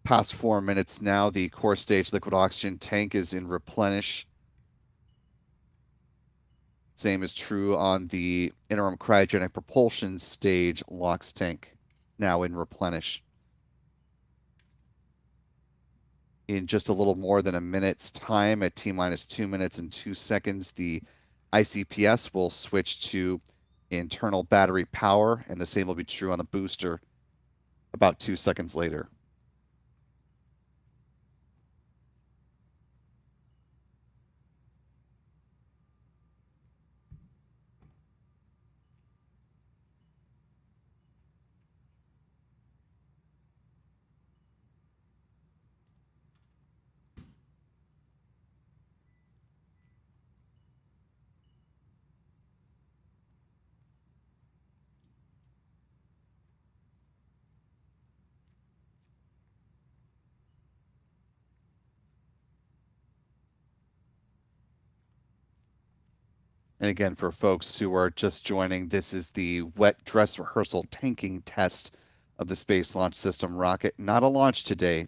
Past 4 minutes now, the core stage liquid oxygen tank is in replenish. Same is true on the interim cryogenic propulsion stage LOX tank, now in replenish. In just a little more than a minute's time, at T minus 2 minutes and 2 seconds, the ICPS will switch to internal battery power, and the same will be true on the booster about 2 seconds later. And again, for folks who are just joining, this is the wet dress rehearsal tanking test of the Space Launch System rocket. Not a launch today.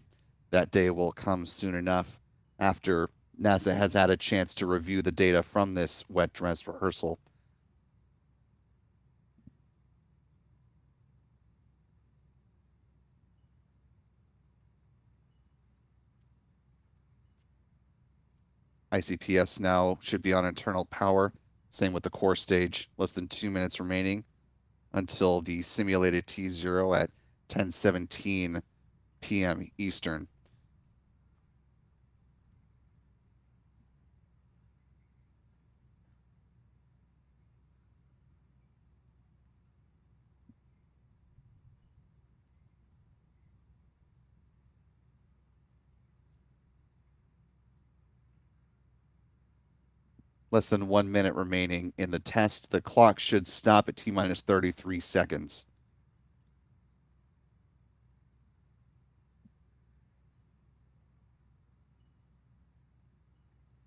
That day will come soon enough after NASA has had a chance to review the data from this wet dress rehearsal. ICPS now should be on internal power. Same with the core stage. Less than 2 minutes remaining until the simulated T0 at 10:17 p.m. Eastern. Less than 1 minute remaining in the test. The clock should stop at T minus 33 seconds.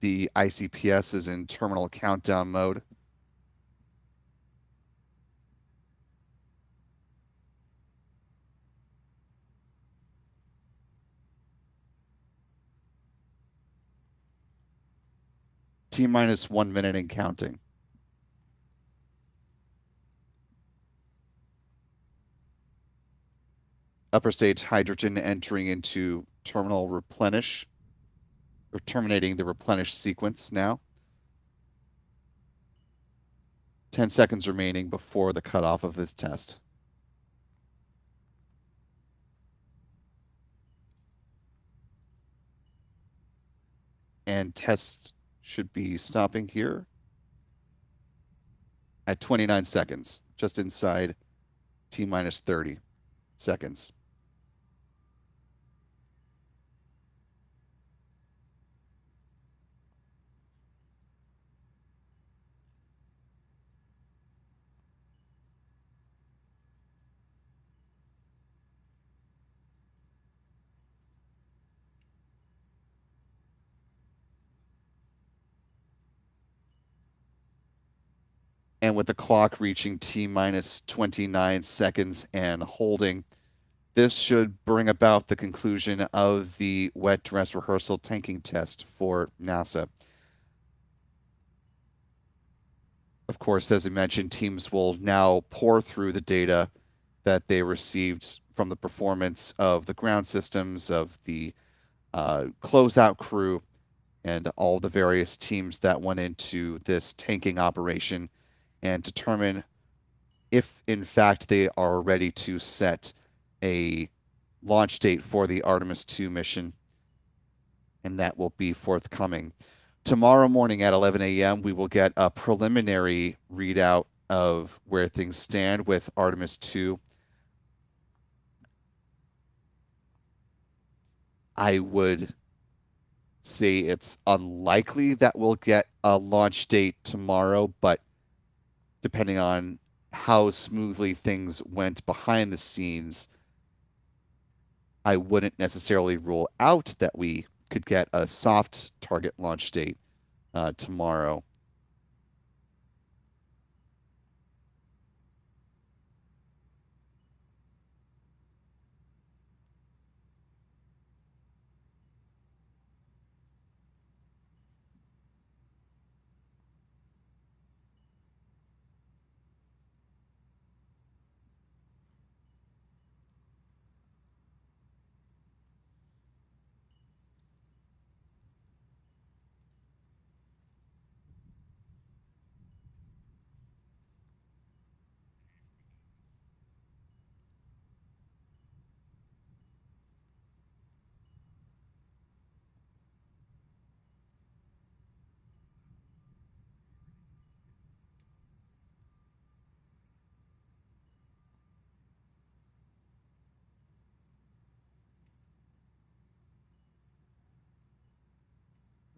The ICPS is in terminal countdown mode. T minus 1 minute and counting. Upper stage hydrogen entering into terminal replenish, or terminating the replenish sequence now. 10 seconds remaining before the cutoff of this test. And test should be stopping here at 29 seconds, just inside T minus 30 seconds. And with the clock reaching T minus 29 seconds and holding, this should bring about the conclusion of the wet dress rehearsal tanking test for NASA. Of course, as I mentioned, teams will now pour through the data that they received from the performance of the ground systems, of the closeout crew, and all the various teams that went into this tanking operation, and determine if, in fact, they are ready to set a launch date for the Artemis 2 mission, and that will be forthcoming. Tomorrow morning at 11 a.m., we will get a preliminary readout of where things stand with Artemis 2. I would say it's unlikely that we'll get a launch date tomorrow, but depending on how smoothly things went behind the scenes, I wouldn't necessarily rule out that we could get a soft target launch date tomorrow.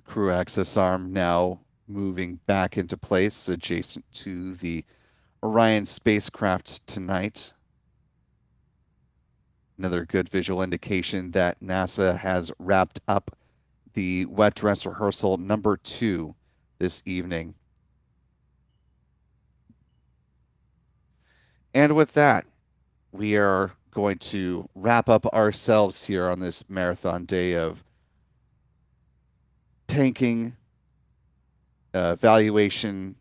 Crew access arm now moving back into place adjacent to the Orion spacecraft tonight. Another good visual indication that NASA has wrapped up the wet dress rehearsal number 2 this evening. And with that, we are going to wrap up ourselves here on this marathon day of tanking, evaluation,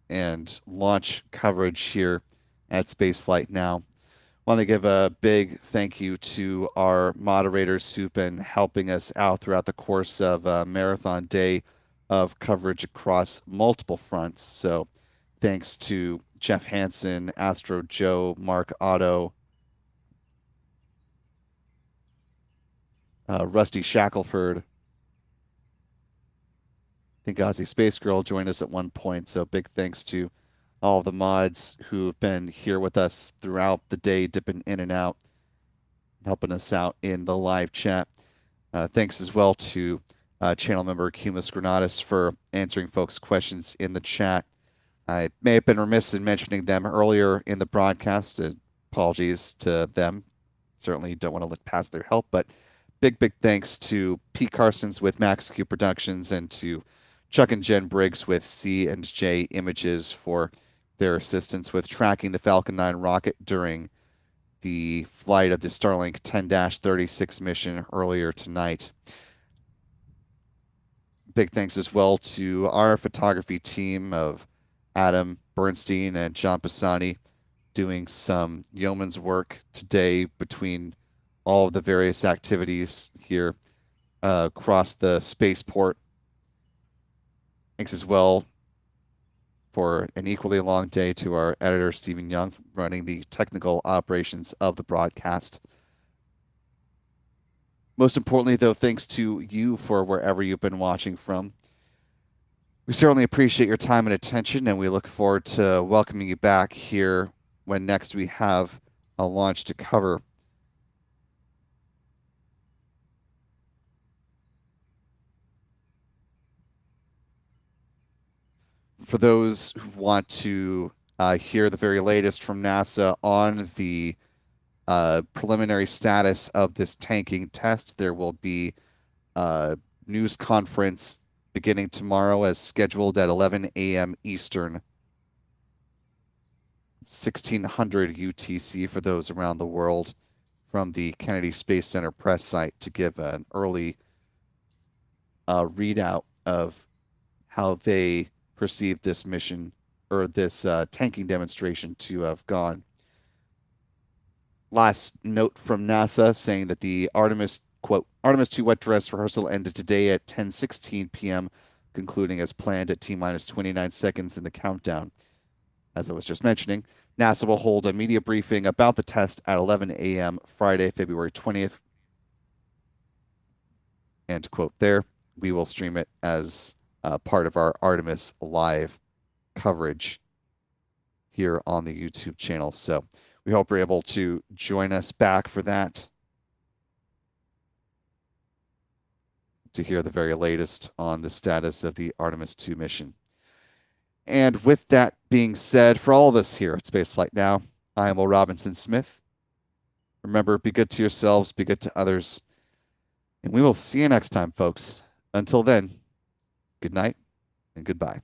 and launch coverage here at Spaceflight Now. Want to give a big thank you to our moderators who've been helping us out throughout the course of a marathon day of coverage across multiple fronts. So thanks to Jeff Hansen, Astro Joe, Mark Otto, Rusty Shackelford. I think Ozzy Space Girl joined us at one point. So big thanks to all the mods who have been here with us throughout the day, dipping in and out, helping us out in the live chat. Thanks as well to channel member Cumulus Granatus for answering folks' questions in the chat. I may have been remiss in mentioning them earlier in the broadcast. Apologies to them. Certainly don't want to look past their help, but big thanks to Pete Carstens with Max Q Productions and to Chuck and Jen Briggs with C&J Images for their assistance with tracking the Falcon 9 rocket during the flight of the Starlink 10-36 mission earlier tonight. Big thanks as well to our photography team of Adam Bernstein and John Pisani doing some yeoman's work today between all of the various activities here across the spaceport. Thanks as well for an equally long day to our editor, Stephen Young, running the technical operations of the broadcast. Most importantly, though, thanks to you for wherever you've been watching from. We certainly appreciate your time and attention, and we look forward to welcoming you back here when next we have a launch to cover. For those who want to hear the very latest from NASA on the preliminary status of this tanking test, there will be a news conference beginning tomorrow as scheduled at 11 a.m. Eastern. 1600 UTC for those around the world from the Kennedy Space Center press site to give an early readout of how they perceived this mission or this tanking demonstration to have gone. Last note from NASA saying that the Artemis, quote, Artemis 2 wet dress rehearsal ended today at 10:16 p.m., concluding as planned at T-minus 29 seconds in the countdown. As I was just mentioning, NASA will hold a media briefing about the test at 11 a.m. Friday, February 20th. End quote there. We will stream it as part of our Artemis live coverage here on the YouTube channel. So we hope you're able to join us back for that to hear the very latest on the status of the Artemis 2 mission. And with that being said, for all of us here at Spaceflight Now, I am Will Robinson Smith. Remember, be good to yourselves, be good to others, and we will see you next time, folks. Until then, good night and goodbye.